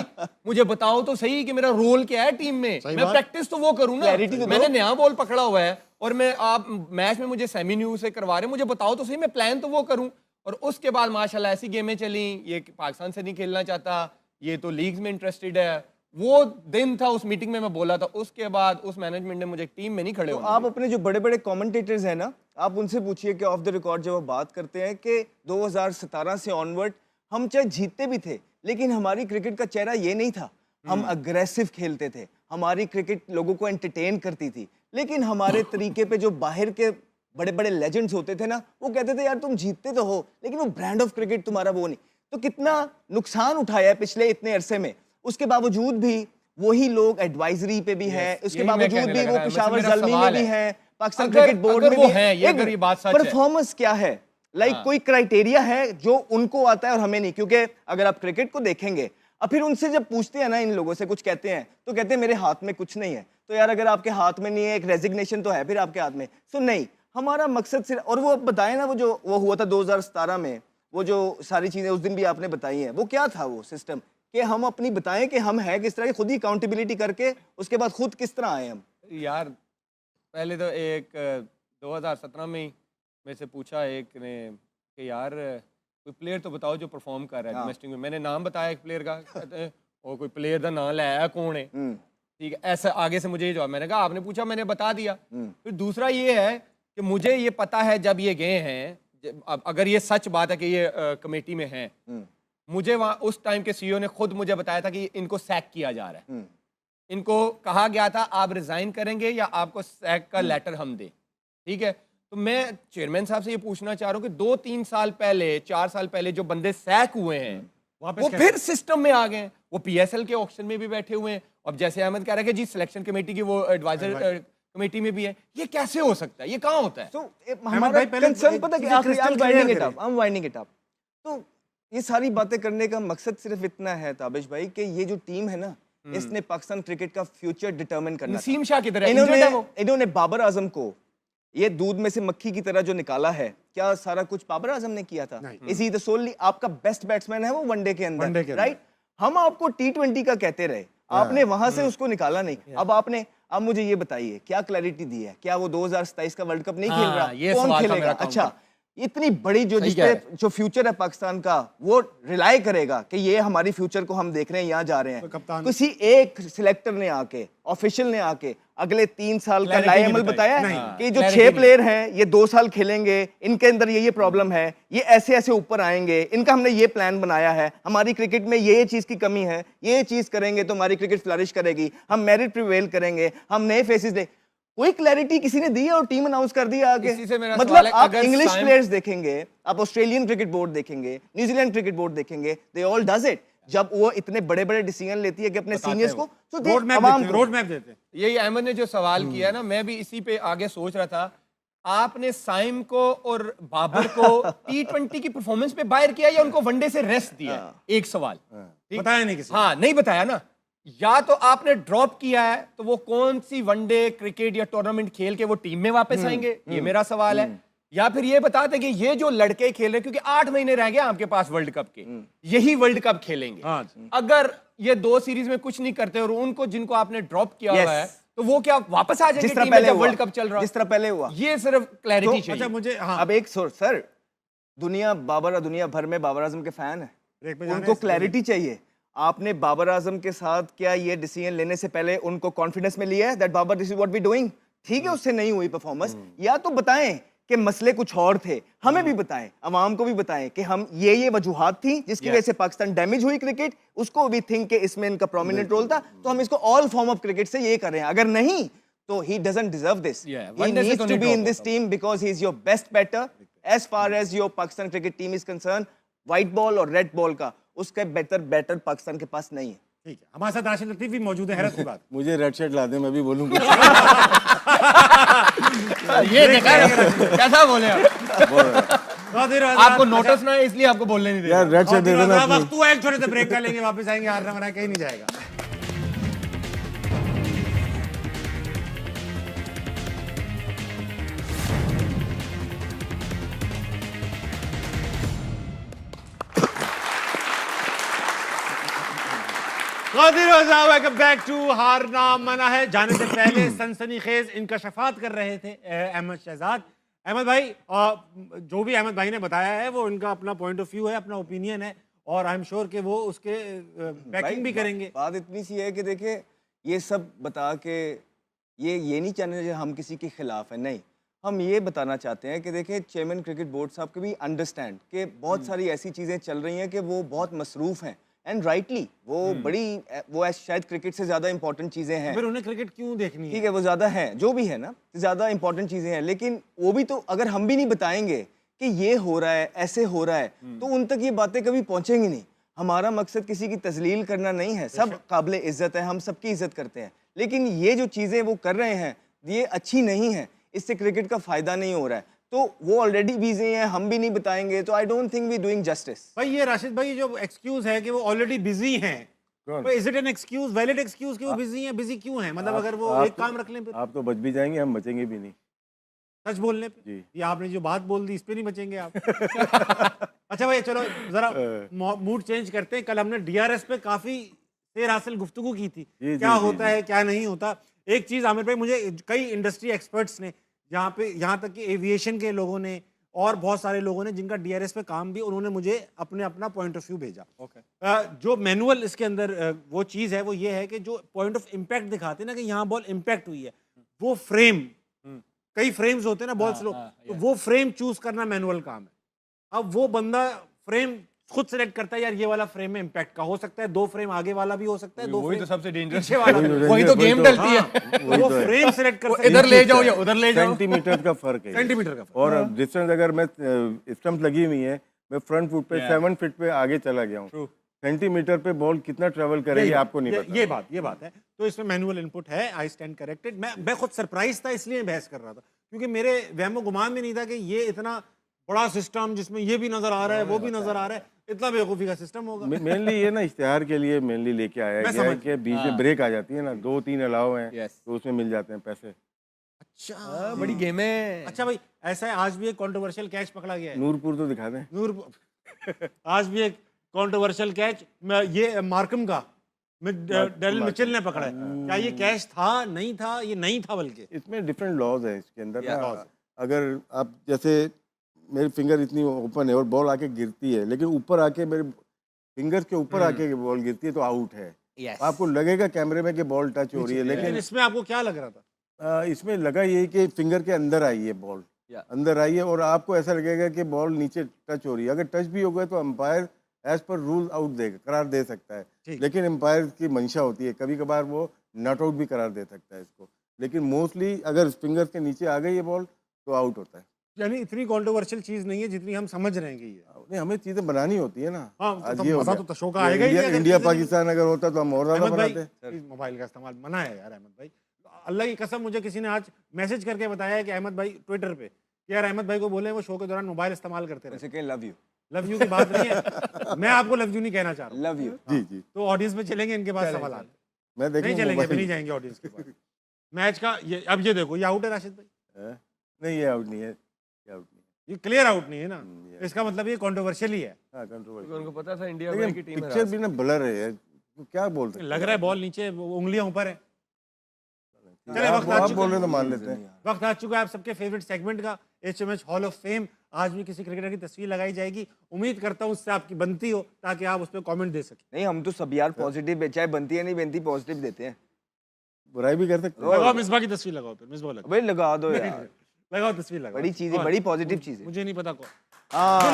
मुझे बताओ तो सही कि मेरा रोल क्या है टीम में, मैं प्रैक्टिस तो वो करूँ ना, Clarity तो दो। मैंने नया बॉल पकड़ा हुआ है और मैं आप मैच में मुझे सेमी न्यू से करवा रहे हैं, मुझे बताओ तो सही, मैं प्लान तो वो करूं। और उसके बाद माशाल्लाह ऐसी गेमें चली, ये पाकिस्तान से नहीं खेलना चाहता, ये तो लीग्स में इंटरेस्टेड है। वो दिन था, उस मीटिंग में मैं बोला था, उसके बाद उस मैनेजमेंट ने मुझे टीम में नहीं खड़े तो होने आप अपने जो बड़े बड़े कमेंटेटर्स हैं ना, आप उनसे पूछिए कि ऑफ द रिकॉर्ड जब वो बात करते हैं कि 2017 से ऑनवर्ड हम चाहे जीतते भी थे, लेकिन हमारी क्रिकेट का चेहरा ये नहीं था। हम अग्रेसिव खेलते थे, हमारी क्रिकेट लोगों को एंटरटेन करती थी, लेकिन हमारे तरीके पे जो बाहर के बड़े बड़े लेजेंड्स होते थे ना, वो कहते थे यार तुम जीतते तो हो, लेकिन वो ब्रांड ऑफ क्रिकेट तुम्हारा वो नहीं। तो कितना नुकसान उठाया है पिछले इतने अरसे में, उसके बावजूद भी वही लोग एडवाइजरी पे भी है, उसके यही मैं बावजूद कहने भी लगा वो था, पेशावर मेरा ज़ल्मी में सवाल भी है। है, पाकिस्तान अगर- क्रिकेट बोर्ड अगर में वो भी हैं, ये अगर ये बात सच है। परफॉर्मेंस क्या है, लाइक कोई क्राइटेरिया है जो उनको आता है और हमें नहीं। क्योंकि अगर आप क्रिकेट को देखेंगे और फिर उनसे जब पूछते हैं ना, इन लोगों से कुछ कहते हैं तो कहते हैं मेरे हाथ में कुछ नहीं है। तो यार अगर आपके हाथ में नहीं है, एक रेजिग्नेशन तो है फिर आपके हाथ में। सो नहीं, हमारा मकसद सिर्फ, और वो अब बताएं ना, वो हुआ था 2017 में, वो जो सारी चीजें उस दिन भी आपने बताई हैं, वो क्या था वो सिस्टम, कि हम अपनी बताएं कि हम है किस तरह की, खुद ही अकाउंटेबिलिटी करके उसके बाद खुद किस तरह आए हम। यार पहले तो एक 2017 में ही मेरे से पूछा एक ने कि यार कोई प्लेयर तो बताओ जो परफॉर्म कर रहा है डोमेस्टिक में। मैंने नाम बताया एक प्लेयर का, कहते हैं और कोई प्लेयर का नाम लाया कौन है, ठीक है, ऐसा आगे से मुझे ये जवाब। मैंने कहा आपने पूछा, मैंने बता दिया। फिर दूसरा ये है कि मुझे ये पता है जब ये गए हैं, अगर ये सच बात है कि ये कमेटी में हैं, मुझे वहाँ उस टाइम के सीईओ ने खुद मुझे बताया था कि इनको सैक किया जा रहा है। इनको कहा गया था आप रिजाइन करेंगे या आपको सैक का लेटर हम दें, ठीक है। तो मैं चेयरमैन साहब से ये पूछना चाह रहा हूँ कि 2-3 साल पहले, 4 साल पहले जो बंदे सैक हुए हैं वो फिर सिस्टम में आ गए हैं, वो पीएसएल के ऑक्शन में भी बैठे हुए हैं। अब जैसे अहमद कह रहा है कि जी सिलेक्शन कमेटी की वो एडवाइजर कमेटी में भी है, ये कैसे हो सकता है, ये कहाँ होता है? So, हमारा कंसर्न पता है कि आखिरी I'm winding it up। तो ये सारी बातें करने का मकसद सिर्फ इतना है ताबिश भाई कि ये जो टीम है ना, इसने पाकिस्तान क्रिकेट का फ्यूचर डिटरमिन करना था। नसीम शाह की तरह injured है वो। इन्होंने बाबर आजम को ये दूध में से मक्खी की तरह जो निकाला है, क्या सारा कुछ बाबर आजम ने किया था? इसी द सोली आपका बेस्ट बैट्समैन है वो वनडे के अंदर, राइट? हम आपको T20 का कहते रहे, आपने वहां से उसको निकाला नहीं। अब मुझे ये बताइए क्या क्लैरिटी दी है, क्या वो 2027 का वर्ल्ड कप नहीं खेल रहा? ये कौन सवाल था खेलेगा? मेरा काम अच्छा, इतनी बड़ी जो जिसपे जो फ्यूचर है पाकिस्तान का, वो रिलाई करेगा कि ये हमारी फ्यूचर को हम देख रहे हैं, यहाँ जा रहे हैं। किसी एक सिलेक्टर ने आके, ऑफिशियल ने आके अगले 3 साल का लाए अमल बताया कि जो 6 प्लेयर हैं ये 2 साल खेलेंगे, इनके अंदर ये प्रॉब्लम है, ये ऐसे ऐसे ऊपर आएंगे, इनका हमने ये प्लान बनाया है, हमारी क्रिकेट में ये चीज की कमी है, ये चीज करेंगे तो हमारी क्रिकेट फ्लरिश करेगी, हम मेरिट प्रिवेल करेंगे, हम नए फेसेस दे। कोई क्लैरिटी किसी ने दी है और टीम अनाउंस कर दिया आगे। मतलब आप इंग्लिश प्लेयर्स देखेंगे, आप ऑस्ट्रेलियन क्रिकेट बोर्ड देखेंगे, न्यूजीलैंड क्रिकेट बोर्ड देखेंगे, दे ऑल डज इट। जब वो इतने बड़े बड़े डिसीजन लेती है कि अपने सीनियर्स को रोड मैप देते हैं। यही अहमद ने जो सवाल किया ना, मैं भी इसी पे आगे सोच रहा था। आपने साइम को और बाबर को T20 की परफॉर्मेंस पे बाहर किया या उनको वनडे से रेस्ट दिया? एक सवाल बताया नहीं किसी, हाँ नहीं बताया ना। या तो आपने ड्रॉप किया है तो वो कौन सी वनडे क्रिकेट या टूर्नामेंट खेल के वो टीम में वापस आएंगे, ये मेरा सवाल है। या फिर ये बताते कि ये जो लड़के खेल रहे, क्योंकि 8 महीने रह गए आपके पास वर्ल्ड कप के, यही वर्ल्ड कप खेलेंगे। अगर ये 2 सीरीज में कुछ नहीं करते और उनको जिनको आपने ड्रॉप किया हुआ है, तो वो क्या वापस आ जाएंगे टीम में जब वर्ल्ड कप चल रहा है? जिस तरह पहले हुआ, ये सिर्फ क्लैरिटी चाहिए। अच्छा मुझे अब एक सर, दुनिया भर में बाबर आजम के फैन है, उनको क्लैरिटी चाहिए। आपने बाबर आजम के साथ क्या ये डिसीजन लेने से पहले उनको कॉन्फिडेंस में लिया है that Babar this is what we doing? ठीक है, उससे नहीं हुई परफॉर्मेंस, या तो बताएं कि मसले कुछ और थे, हमें भी बताएं, अवाम को भी बताएं कि हम ये वजूहात थी जिसकी वजह से पाकिस्तान डैमेज हुई क्रिकेट, उसको भी थिंक कि इसमें इनका प्रोमिनेंट रोल था, तो हम इसको ऑल फॉर्म ऑफ क्रिकेट से ये कर रहे हैं। अगर नहीं तो he doesn't deserve this. He needs to be in this team because he is your best batter. As far as your Pakistan cricket team is concerned, white ball और red ball का उसका बेहतर बैटर पाकिस्तान के पास नहीं है। ठीक है, हमारे साथ राशिद लतीफ भी मौजूद है। हैरत की बात, मुझे रेड शर्ट ला दे, मैं भी बोलूंगा। ये देखा कैसा बोले आपको नोटिस ना है इसलिए आपको बोलने नहीं दे यार रेड शर्ट दे देना। अब तू एक छोटे से ब्रेक कर लेंगे, वापस आएंगे, हारना मना कहीं नहीं जाएगा। वेलकम बैक टू हार ना मना है। जाने से पहले सनसनीखेज इनकशाफात कर रहे थे अहमद शहजाद। अहमद भाई, जो भी अहमद भाई ने बताया है वो इनका अपना पॉइंट ऑफ व्यू है, अपना ओपिनियन है, और आई एम श्योर कि वो उसके बैकिंग भी करेंगे। बात इतनी सी है कि देखिए, ये सब बता के ये नहीं चाहने कि हम किसी के खिलाफ हैं, नहीं, हम ये बताना चाहते हैं कि देखिए चेयरमैन क्रिकेट बोर्ड साहब के भी अंडरस्टैंड कि बहुत सारी ऐसी चीज़ें चल रही हैं कि वो बहुत मसरूफ़ हैं, एंड राइटली वो बड़ी वो शायद क्रिकेट से ज़्यादा इंपॉर्टेंट चीज़ें हैं। फिर उन्हें क्रिकेट क्यों देखनी है? ठीक है, वो ज़्यादा है, जो भी है ना, ज़्यादा इंपॉर्टेंट चीज़ें हैं, लेकिन वो भी तो अगर हम भी नहीं बताएंगे कि ये हो रहा है, ऐसे हो रहा है, तो उन तक ये बातें कभी पहुँचेंगी नहीं। हमारा मकसद किसी की तजलील करना नहीं है, सब काबिल इज़्ज़त है, हम सबकी इज़्ज़त करते हैं, लेकिन ये जो चीज़ें वो कर रहे हैं ये अच्छी नहीं है, इससे क्रिकेट का फ़ायदा नहीं हो रहा है, तो वो ऑलरेडी बिजी हैं, हम भी नहीं बताएंगे, तो I don't think we doing justice. भाई ये राशिद भाई जो एक्सक्यूज है कि वो ऑलरेडी बिजी हैं, is it an excuse, valid excuse कि वो बिजी हैं? बिजी क्यों हैं? मतलब अगर वो एक काम रख लें फिर आप तो बच भी जाएंगे, हम बचेंगे भी नहीं। सच बोलने पे जी। ये आपने जो बात बोल दी इस पे नहीं बचेंगे आप। अच्छा भाई चलो जरा मूड चेंज करते हैं। कल हमने डीआरएस पे काफी शेर हासिल गुफ्तगू की थी, जी, क्या जी, होता जी, है क्या नहीं होता। एक चीज आमिर भाई, मुझे कई इंडस्ट्री एक्सपर्ट्स ने, यहाँ तक कि एविएशन के लोगों ने और बहुत सारे लोगों ने जिनका डीआरएस पे काम भी, उन्होंने मुझे अपना पॉइंट ऑफ व्यू भेजा। जो मैनुअल इसके अंदर वो चीज़ है वो ये है कि जो पॉइंट ऑफ इम्पैक्ट दिखाते हैं ना कि यहाँ बॉल इम्पैक्ट हुई है, वो फ्रेम, कई फ्रेम्स होते हैं ना बॉल स्लो, तो वो फ्रेम चूज करना मैनुअल काम है। अब वो बंदा फ्रेम खुद सेलेक्ट करता है, यार ये वाला फ्रेम में इम्पैक्ट का हो सकता है, 2 फ्रेम आगे वाला भी हो सकता है, 2 वही फ्रेम तो सबसे डेंजरस पीछे वाला भी हो सकता वही तो गेम डलती है। है। वो फ्रेम सेलेक्ट करता है, इधर ले जाओ या उधर ले जाओ। सेंटीमीटर का फर्क है। सेंटीमीटर का फर्क। और डिस्टेंस अगर मैं स्टंप लगी हुई है, मैं फ्रंट फुट पे 7 फीट पे आगे चला गया हूँ, सेंटीमीटर पे बॉल कितना ट्रेवल करेगी आपको नहीं पता। ये बात है। तो इसमें मैनुअल इनपुट है, आई स्टैंड करेक्टेड। मैं खुद सरप्राइज था, इसलिए बहस कर रहा था, क्योंकि मेरे वहमो गुमान में नहीं था कि ये इतना बड़ा सिस्टम जिसमें ये भी नजर आ रहा है वो भी नजर आ रहा है, इतना बेवकूफी का सिस्टम होगा। मेनली ये ना इश्तेहार के लिए मेनली लेके आया मैं गया है समझ कि बीच में ब्रेक आ जाती है ना, 2-3 अलाव हैं Yes. तो उसमें मिल जाते हैं पैसे। अच्छा बड़ी गेम है। अच्छा भाई, ऐसा है आज भी एक कंट्रोवर्शियल कैच पकड़ा गया है। नूरपुर तो दिखा दें। आज भी एक कंट्रोवर्शियल कैच ये मार्कम का डेरिल मिचेल ने पकड़ा है। क्या ये कैच था, नहीं था? ये नहीं था, बल्कि इसमें डिफरेंट लॉज है इसके अंदर Yeah, ना। laws. अगर आप जैसे मेरी फिंगर इतनी ओपन है और बॉल आके गिरती है, लेकिन ऊपर आके मेरे फिंगर के ऊपर आके बॉल गिरती है तो आउट है। Yes. आपको लगेगा कैमरे में कि बॉल टच हो रही है, लेकिन लेकिन इसमें आपको क्या लग रहा था? इसमें लगा यही कि फिंगर के अंदर आई है बॉल, अंदर आई है और आपको ऐसा लगेगा कि बॉल नीचे टच हो रही है। अगर टच भी हो गया तो umpire as per rule out देगा, करार दे सकता है, लेकिन अंपायर की मंशा होती है, कभी कभार वो नॉट आउट भी करार दे सकता है इसको, लेकिन मोस्टली अगर फिंगर के नीचे आ गई है बॉल तो आउट होता है। यानी इतनी कंट्रोवर्शियल चीज नहीं है जितनी हम समझ रहे हैं कि ये। नहीं, हमें चीजें बनानी होती है ना। हाँ, आज तो ये हो मजा गया। तो तशोका आएगा ही इंडिया, नहीं अगर इंडिया चीजें नहीं- पाकिस्तान अगर होता तो हम और ज्यादा अहमद भाई, बनाते। इस मोबाइल का इस्तेमाल मना है यार अहमद भाई। अल्लाह की कसम, मुझे किसी ने आज मैसेज करके बताया है कि अहमद भाई ट्विटर पे कि यार अहमद भाई को बोले वो शो के दौरान मोबाइल इस्तेमाल करते रहे। ऐसे कहें लव यू, लव यू की बात नहीं है, मैं आपको लव यू नहीं कहना चाह रहा हूँ। Love you. जी जी, तो ऑडियंस में चलेंगे इनके पास सवाल। मैं नहीं देखूं चलेंगे, अभी नहीं मोबाइल। जाएंगे ऑडियंस के पास। मैच का ये अब ये देखो, ये आउट है राशिद भाई, हैं? नहीं, ये आउट नहीं है, ये आउट नहीं ये क्लियर आउट नहीं है ना। ये- इसका मतलब ये कंट्रोवर्शियल ही है। है। हाँ, कंट्रोवर्सी। उनको पता था इंडिया की लेकिन टीम पिक्चर भी ना ब्लर है यार, तो क्या बोल सकते लग रहा है बॉल नीचे, उंगलियां ऊपर है। हैं? चले, वक्त आ आप चुका बोल रहे है। हैं तो मान लेते हैं। वक्त आ चुका है आप सबके फेवरेट सेगमेंट का, HMH हॉल ऑफ फेम। आज भी किसी क्रिकेटर की तस्वीर लगाई जाएगी, उम्मीद करता हूँ उससे आपकी बनती हो ताकि आप उस पर कॉमेंट दे सकें। नहीं, हम तो सब यार पॉजिटिव, चाहे बनती है नहीं बनती, पॉजिटिव देते हैं। बुराई भी कर सकते हैं। लगाओ मिसबा की तस्वीर, लगाओ फिर मिसबा लगाओ, अबे लगा दो यार, लगाओ तस्वीर लगाओ। बड़ी चीजें, बड़ी पॉजिटिव चीजें। मुझे नहीं पता कौन। हाँ,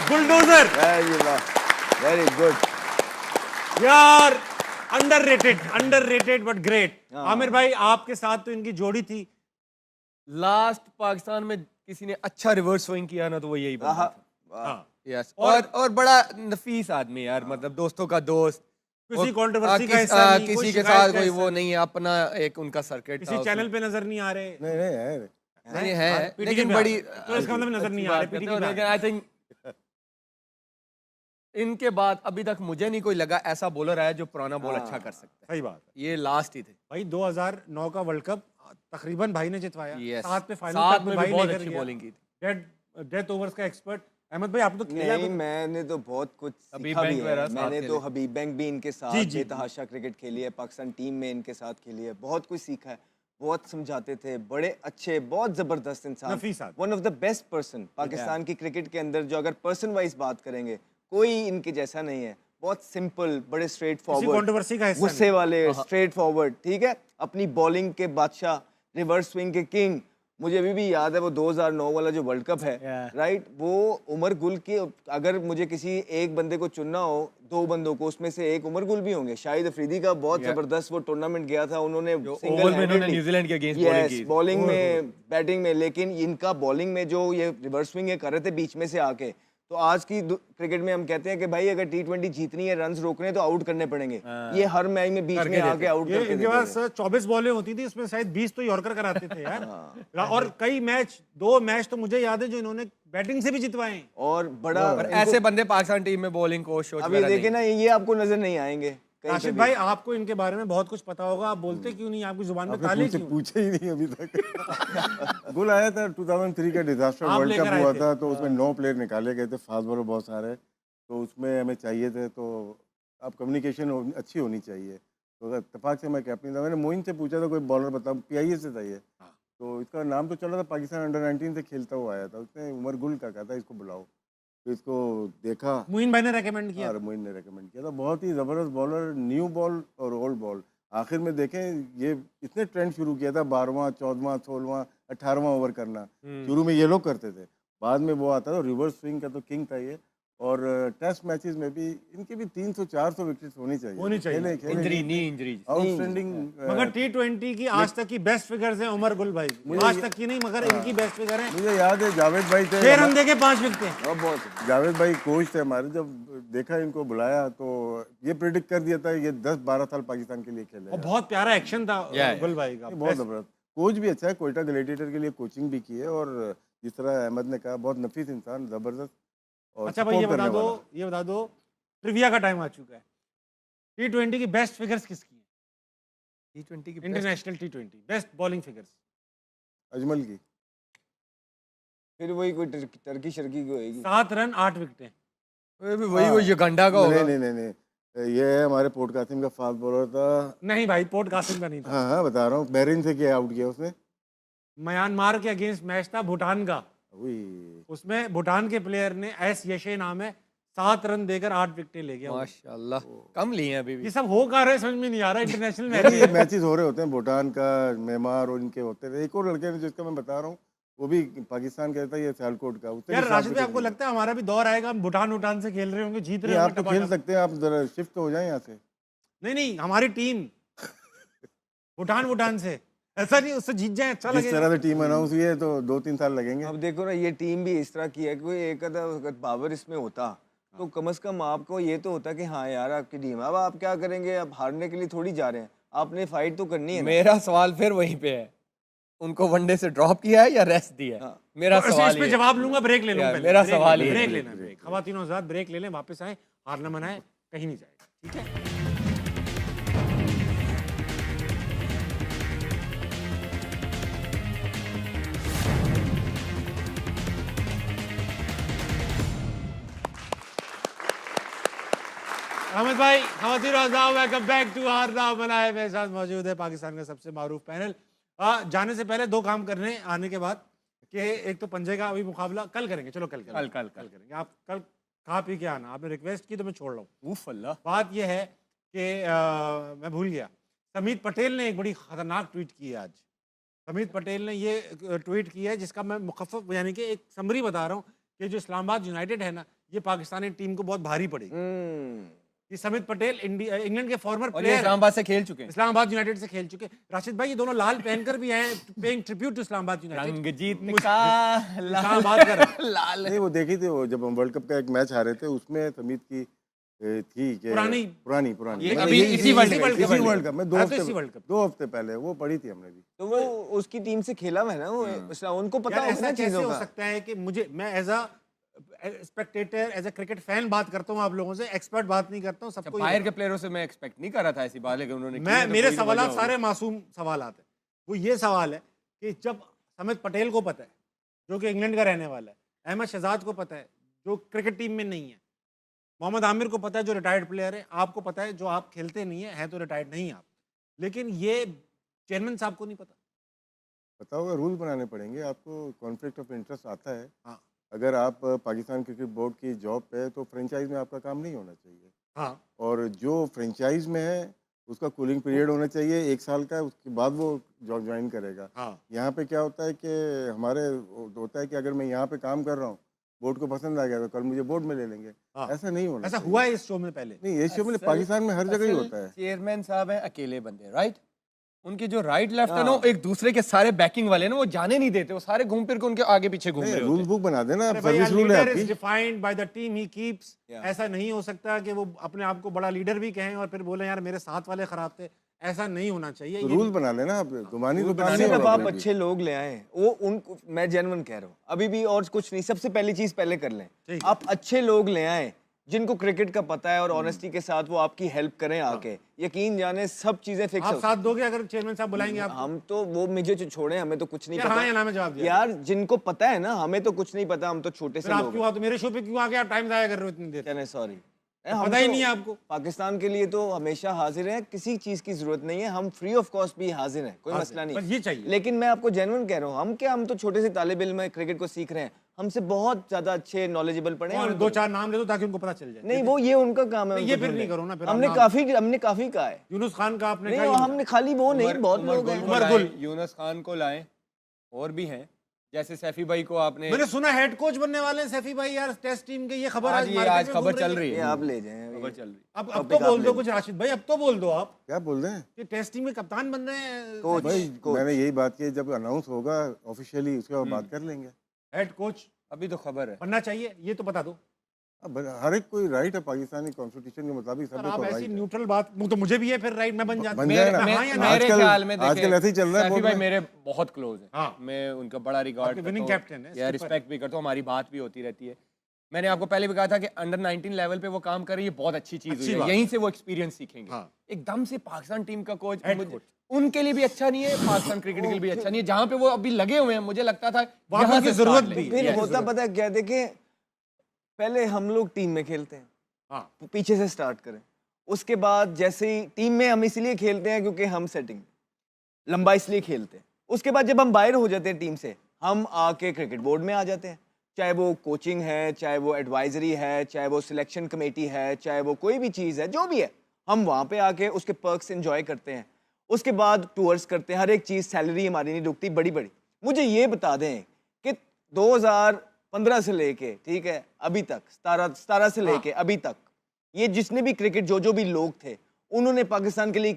बुलडोजर वेरी गुड यार, अंडररेटेड बट ग्रेट। आमिर भाई आपके साथ तो इनकी जोड़ी थी। लास्ट पाकिस्तान में किसी ने अच्छा रिवर्स स्विंग किया ना तो वो यही बंदा था। हाँ, यस, और बड़ा नफीस आदमी यार, मतलब दोस्तों का दोस्त, किसी और कंट्रोवर्सी का किस- हिस्सा नहीं, कोई किसी के शिकायत साथ का कोई हिस्सा वो नहीं, नहीं है, अपना एक उनका सर्किट किसी चैनल पे नजर नहीं आ रहे। नहीं नहीं है, नहीं है, PTK लेकिन पे बड़ी तो इसका मतलब नजर नहीं आ रहे PTK पे। लेकिन आई थिंक इनके बाद अभी तक मुझे नहीं कोई लगा ऐसा बॉलर आया जो पुराना बॉल अच्छा कर सकता सही बात है है। ये लास्ट ही थे। भाई। 2009 का वर्ल्ड कप तकरीबन भाई ने जितवाया। Yes. साथ में फाइनल साथ तक में भी भाई बहुत लेकर अच्छी गया। बॉलिंग की थी। डेथ ओवर्स का एक्सपर्ट अहमद भाई आपने तो खेला नहीं, है। मैंने तो बहुत कुछ हबीब सीखा बैंक भी है। वगैरह साथ मैंने तो खेले। हबीब बैंक भी इनके साथ जी, जी, बेतहाशा क्रिकेट खेली है, पाकिस्तान टीम में इनके साथ खेली है, बहुत कुछ सीखा है, बहुत समझाते थे, बड़े अच्छे, बहुत जबरदस्त इंसान, नफीस आदमी। One of the best person Pakistan की क्रिकेट के अंदर। जो अगर पर्सन वाइज बात करेंगे, कोई इनके जैसा नहीं है। बहुत सिंपल, बड़े स्ट्रेट फॉरवर्ड, कंट्रोवर्सी का हिस्सा गुस्से वाले, स्ट्रेट फॉरवर्ड, ठीक है, अपनी बॉलिंग के बादशाह, रिवर्स स्विंग के किंग। मुझे अभी भी याद है वो 2009 वाला जो वर्ल्ड कप है, राइट, वो उमर गुल की, अगर मुझे किसी एक बंदे को चुनना हो, दो बंदों को, उसमें से एक उमर गुल भी होंगे। शाहिद अफरीदी का बहुत जबरदस्त वो टूर्नामेंट गया था, उन्होंने ओवल में इन्होंने न्यूजीलैंड के अगेंस्ट बॉलिंग की। बॉलिंग में, बैटिंग में, लेकिन इनका बॉलिंग में जो ये रिवर्स स्विंग कर रहे थे बीच में से आके, तो आज की क्रिकेट में हम कहते हैं कि भाई अगर टी20 जीतनी है, रन्स रोकने तो आउट करने पड़ेंगे। ये हर मैच में बीच में आके आउट ये करके इनके देते पास थे। 24 बॉलें होती थी, इसमें शायद 20 तो यॉर्कर कराते थे यार। हाँ। और कई मैच, 2 मैच तो मुझे याद है जो इन्होंने बैटिंग से भी जितवाए हैं। और बड़ा पर ऐसे बंदे पाकिस्तान टीम में बॉलिंग कोच अब ये देखे ना, ये आपको नजर नहीं आएंगे कहीं पे राशिद भी। भाई, आपको इनके बारे में बहुत कुछ पता होगा, आप बोलते क्यों नहीं? आपकी जुबान में आपने ताले मुझसे क्यों? पूछे ही नहीं अभी तक। गुल आया था 2003 का डिजास्टर आप वर्ल्ड लेकर कप आए हुआ थे। था, तो उसमें 9 प्लेयर निकाले गए थे, फास्ट बॉलर बहुत सारे, तो उसमें हमें चाहिए थे, तो अब कम्युनिकेशन अच्छी होनी चाहिए। तो इत्तेफाक से मैं कैप्टन था, मैंने मोइन से पूछा था कोई बॉलर बताओ, PIA से था ये, तो इसका नाम तो चल रहा था, पाकिस्तान अंडर-19 से खेलता हुआ आया था, उसने उमर गुल का कहा था इसको बुलाओ, तो इसको देखा, मुइन भाई ने रेकमेंड किया। और मोइन ने रेकमेंड किया था। बहुत ही ज़बरदस्त बॉलर, न्यू बॉल और ओल्ड बॉल। आखिर में देखें, ये इसने ट्रेंड शुरू किया था 12वां, 14वां, 16वां, 18वां ओवर करना। शुरू में ये लोग करते थे, बाद में वो आता था, रिवर्स स्विंग का तो किंग था ये। और टेस्ट मैचेस में भी इनके भी 300-400 विकेट्स होनी चाहिए। होनी चाहिए। Injury, knee injury. आउटस्टैंडिंग। मगर T20 की आज तक की बेस्ट फिगर्स हैं उमर गुल भाई की। आज तक की नहीं, मगर इनकी बेस्ट फिगर है। मुझे याद है जावेद भाई थे, 6 रन देके 5 विकेटें। बहुत जावेद भाई कोच थे हमारे, जब देखा इनको बुलाया तो ये प्रेडिक्ट कर दिया था ये 10-12 साल पाकिस्तान के लिए खेले। और बहुत प्यारा एक्शन था गुल भाई का। बहुत ज़बरदस्त कोच भी अच्छा है, कोयटा ग्लेडिएटर के लिए कोचिंग भी की है, और जिस तरह अहमद ने कहा, बहुत नफीस इंसान, ज़बरदस्त। और अच्छा भाई, ये support बता करने दो, वाला। ये बता दो, ट्रिविया का टाइम आ चुका है। T20 की बेस्ट फिगर्स किसकी हैं? T20 की international T20 best bowling figures. Ajmal की। फिर वही कोई टर्की शर्की की होएगी। 7 रन 8 विकेटें। वही वो युगांडा का होगा। नहीं, ये है हमारे पोर्ट कासिम का फास्ट बॉलर था। नहीं भाई, पोर्ट कासिम का नहीं था। हाँ, बता रहा हूँ, बहरीन से किया आउट किया उसने। म्यांमार के अगेंस्ट मैच था भूटान का, वही उसमें भूटान के प्लेयर ने, एस यशे नाम है, 7 रन देकर 8 विकेटें ले गया। माशाल्लाह, कम लिए हैं अभी ये भी। सब हो कहा रहे समझ में नहीं आ रहा। इंटरनेशनल मैच ये मैचेस हो रहे होते हैं, भूटान का, म्यांमार और इनके होते थे। एक और लड़के ने जिसका मैं बता रहा हूँ, वो भी पाकिस्तान का था, ये सियालकोट का। उसने यार भी राशिद 7 भाई, विकेट आपको लिए। लगता है हमारा भी दौर आएगा, हम भूटान से खेल रहे होंगे, जीत रहे नहीं, होंगे आप तो खेल टपाटप? सकते हैं, आप जरा शिफ्ट हो जाएं यहाँ से। नहीं, हमारी टीम भूटान से, ऐसा नहीं, उससे जीत जाए अच्छा जिस लगेगा। तरह से टीम अनाउंस हुई है तो 2-3 साल लगेंगे। अब देखो ना, ये टीम भी इस तरह की है, कोई एक आधा अगर पावर इसमें होता तो कम से कम आपको ये तो होता कि हाँ यार आपकी टीम है। अब आप क्या करेंगे, अब हारने के लिए थोड़ी जा रहे हैं, आपने फाइट तो करनी है ना। मेरा सवाल फिर वहीं पे है, उनको वनडे से ड्रॉप किया है या रेस्ट दिया है? हाँ। मेरा तो सवाल इस पे ये है। जवाब लूंगा, ब्रेक ले लूंगा यार, पहले। मेरा ब्रेक सवाल लेना, ये है। ब्रेक लेना, ब्रेक। खवातीनो हज़रात, ब्रेक ले लें, वापस आए, हार न मनाए, कहीं नहीं जाएगा, ठीक है? अहमद भाई, खवातीन और हज़रात, वेलकम बैक टू हार ना मनाए। मेरे साथ मौजूद है पाकिस्तान का सबसे मारूफ पैनल। जाने से पहले 2 काम करने, आने के बाद, कि एक तो पंजे का अभी मुकाबला कल करेंगे। चलो कल करेंगे। आप कल खा पी के आना, आपने रिक्वेस्ट की तो मैं छोड़ रहा हूँ। उफ अल्लाह। बात यह है कि मैं भूल गया, समीत पटेल ने एक बड़ी खतरनाक ट्वीट की है आज। समीत पटेल ने ये ट्वीट किया है जिसका मैं मुखफ़फ़ यानी कि एक समरी बता रहा हूँ कि जो इस्लामाबाद यूनाइटेड है ना, ये पाकिस्तानी टीम को बहुत भारी पड़ेगी। ये समीत पटेल इंग्लैंड के फॉर्मर और ये प्लेयर, इस्लामाबाद से खेल चुके हैं। इस्लामाबाद यूनाइटेड से खेल चुके। राशिद भाई, ये दोनों लाल पहनकर भी आए, paying tribute to Islamabad United. Rangjit का इस्लामाबाद का रंग। लाल। नहीं, वो देखी थी, वो जब हम वर्ल्ड कप का एक मैच हारे थे, उसमें समीत की थी कि पुरानी ये मैंने अभी इसी वर्ल्ड कप इसी वर्ल्ड कप में 2 हाँ, तो हफ्ते इसी वर्ल्ड कप। 2 हफ्ते पहले वो पढ़ी थी हमने भी। तो वो उसकी टीम से खेला हुआ है ना, वो उनको पता यार होगा ऐसा ना कैसे चीजों हो का। सकता है कि मैं as a spectator, as a cricket fan बात करता हूँ आप लोगों से, एक्सपर्ट बात नहीं करता हूँ। सबको ये बाहर के प्लेयरों से मैं एक्सपेक्ट नहीं कर रहा था ऐसी बात, लेकिन उन्होंने मैं, तो मेरे कोई तो सवाल वजह सारे मासूम सवाल हैं। वो ये सवाल है कि जब समीत पटेल को पता है, जो कि इंग्लैंड का रहने वाला है, अहमद शहजाद को पता है, जो क्रिकेट टीम में नहीं है। मोहम्मद आमिर को पता है जो रिटायर्ड प्लेयर है, आपको पता है जो आप खेलते नहीं है तो रिटायर्ड नहीं आप, लेकिन ये चेयरमैन साहब को नहीं पता। पता होगा, रूल बनाने पड़ेंगे आपको। कॉन्फ्लिक्ट ऑफ इंटरेस्ट आता है। हाँ अगर आप पाकिस्तान क्रिकेट बोर्ड की जॉब पे है तो फ्रेंचाइज में आपका काम नहीं होना चाहिए। हाँ और जो फ्रेंचाइज में है उसका कूलिंग पीरियड होना चाहिए 1 साल का, उसके बाद वो जॉब ज्वाइन करेगा। हाँ यहाँ पे क्या होता है कि हमारे होता है कि अगर मैं यहाँ पे काम कर रहा हूँ, बोर्ड को पसंद आ गया तो कल मुझे बोर्ड में ले लेंगे। हाँ। ऐसा नहीं होना ऐसा चाहिए। हुआ है इस शो में पहले। नहीं, ये शो में पाकिस्तान में हर जगह ही होता है। चेयरमैन साहब हैं अकेले बंदे, राइट? उनके जो राइट लेफ्ट है ना, वो एक दूसरे के सारे बैकिंग वाले ना, वो जाने नहीं देते, वो सारे घूम फिर के उनके आगे पीछे घूम रहे रूल होते हैं। बुक बना देना, अरे भैया, सर्विस रूल है लीडर इज आपकी। Defined by the team he keeps. Yeah. ऐसा नहीं हो सकता कि वो अपने आप को बड़ा लीडर भी कहें और फिर बोले यार मेरे साथ वाले खराब थे। ऐसा नहीं होना चाहिए। तो ये रूल बना लेना आप, दुमानी तो काम नहीं सिर्फ होगा आप कोई भी। अच्छे लोग ले आए, वो उनको मैं जेन्युइन कह रहा हूँ, अभी भी और कुछ नहीं, सबसे पहली चीज पहले कर लें। ठीक है। आप अच्छे लोग ले आए जिनको क्रिकेट का पता है और ऑनेस्टी के साथ वो आपकी हेल्प करें आके, यकीन जाने सब चीजें फिक्स आप हो। साथ दोगे अगर चेयरमैन साहब बुलाएंगे आप? हम तो वो मुझे जो छोड़े, हमें तो कुछ नहीं यार हाँ या ना पता में जवाब दिया। यार, जिनको पता है ना, हमें तो कुछ नहीं पता, हम तो छोटे फिर से आप लोग क्यों आते मेरे शो पे, क्यों आके आप टाइम जाया कर रहे हो इतनी देर? कहने सॉरी, पता ही नहीं है आपको। पाकिस्तान के लिए तो हमेशा हाजिर है, किसी चीज की जरूरत नहीं है, हम फ्री ऑफ कॉस्ट भी हाजिर हैं, कोई हाजिर, मसला नहीं। बस ये चाहिए। लेकिन मैं आपको जेन्युइन कह रहा हूँ, हम क्या, हम तो छोटे से तालिब इल्म में क्रिकेट को सीख रहे हैं, हमसे बहुत ज्यादा अच्छे नॉलेजेबल पड़े हैं। कौन? दो चार नाम ले दो ताकि उनको पता चल जाए। नहीं, वो ये उनका काम है। नहीं, ये उनको फिर ढूंढने। नहीं करो ना, फिर हमने आप काफी कहा है। यूनुस खान का आपने नहीं, कहा ही हमने खाली वो नहीं, बहुत लोग हैं। उमर गुल। यूनुस खान को लाएं, और भी हैं, जैसे सैफी भाई को आपने, मैंने सुना हेड कोच बनने वाले हैं सैफी भाई यार टेस्ट टीम के। ये खबर आज आज मार्केट में खबर घूम चल है। रही ये है, आप ले जाएं, खबर चल रही है। अब टॉपिक तो बोल आप दो ले कुछ, राशिद भाई अब तो बोल दो आप क्या बोल रहे हैं कि टेस्ट टीम में कप्तान बन रहे हैं कोच। भाई? कोच। मैंने यही बात की, जब अनाउंस होगा ऑफिशियली उसके बाद बात कर लेंगे। हेड कोच अभी तो खबर है। बनना चाहिए, ये तो बता दो। अब हर एक कोई राइट है, पाकिस्तानी कॉन्स्टिट्यूशन के मुताबिक सर सबको आप ऐसी राइट है। न्यूट्रल बात, तो मुझे भी है फिर राइट, मैं बन जाता बन जाए ना। हाँ या ना? मेरे आजकल- ख्याल में आजकल ऐसे ही चल रहा है सैफी बोर्ड भाई में। मेरे बहुत क्लोज हैं। हाँ। मैं उनका बड़ा रिगार्ड आपके winning captain है, या skipper। रिस्पेक्ट भी करता हूँ, हमारी बात भी होती रहती है। मैंने आपको पहले भी कहा था कि अंडर 19 लेवल पे वो काम कर रही है, बहुत अच्छी चीज अच्छी हुई है, बात। यहीं से वो एक्सपीरियंस सीखेंगे। हाँ। एकदम से पाकिस्तान टीम का कोच Head मुझे- coach। उनके लिए भी अच्छा नहीं है, पाकिस्तान क्रिकेट के लिए भी अच्छा नहीं है, जहाँ पे वो अभी लगे हुए हैं। मुझे लगता था वहाँ यहाँ पे से जरूरत start भी लें। है। फिर Yes, होता पता है क्या, देखें, पहले हम लोग टीम में खेलते हैं, हाँ पीछे से स्टार्ट करें, उसके बाद जैसे ही टीम में हम इसलिए खेलते हैं क्योंकि हम सेटिंग लंबा इसलिए खेलते हैं, उसके बाद जब हम बाहर हो जाते हैं टीम से, हम आके क्रिकेट बोर्ड में आ जाते हैं, चाहे वो कोचिंग है, चाहे वो एडवाइजरी है, चाहे वो सिलेक्शन कमेटी है, चाहे वो कोई भी चीज़ है, जो भी है, हम वहाँ पे आके उसके पर्क्स एंजॉय करते हैं। उसके बाद टूर्स करते हैं, हर एक चीज़, सैलरी हमारी नहीं रुकती बड़ी बड़ी। मुझे ये बता दें कि 2015 से लेके, ठीक है, अभी तक 17 से लेके अभी तक, ये जितने भी क्रिकेट जो भी लोग थे, उन्होंने पाकिस्तान के लिए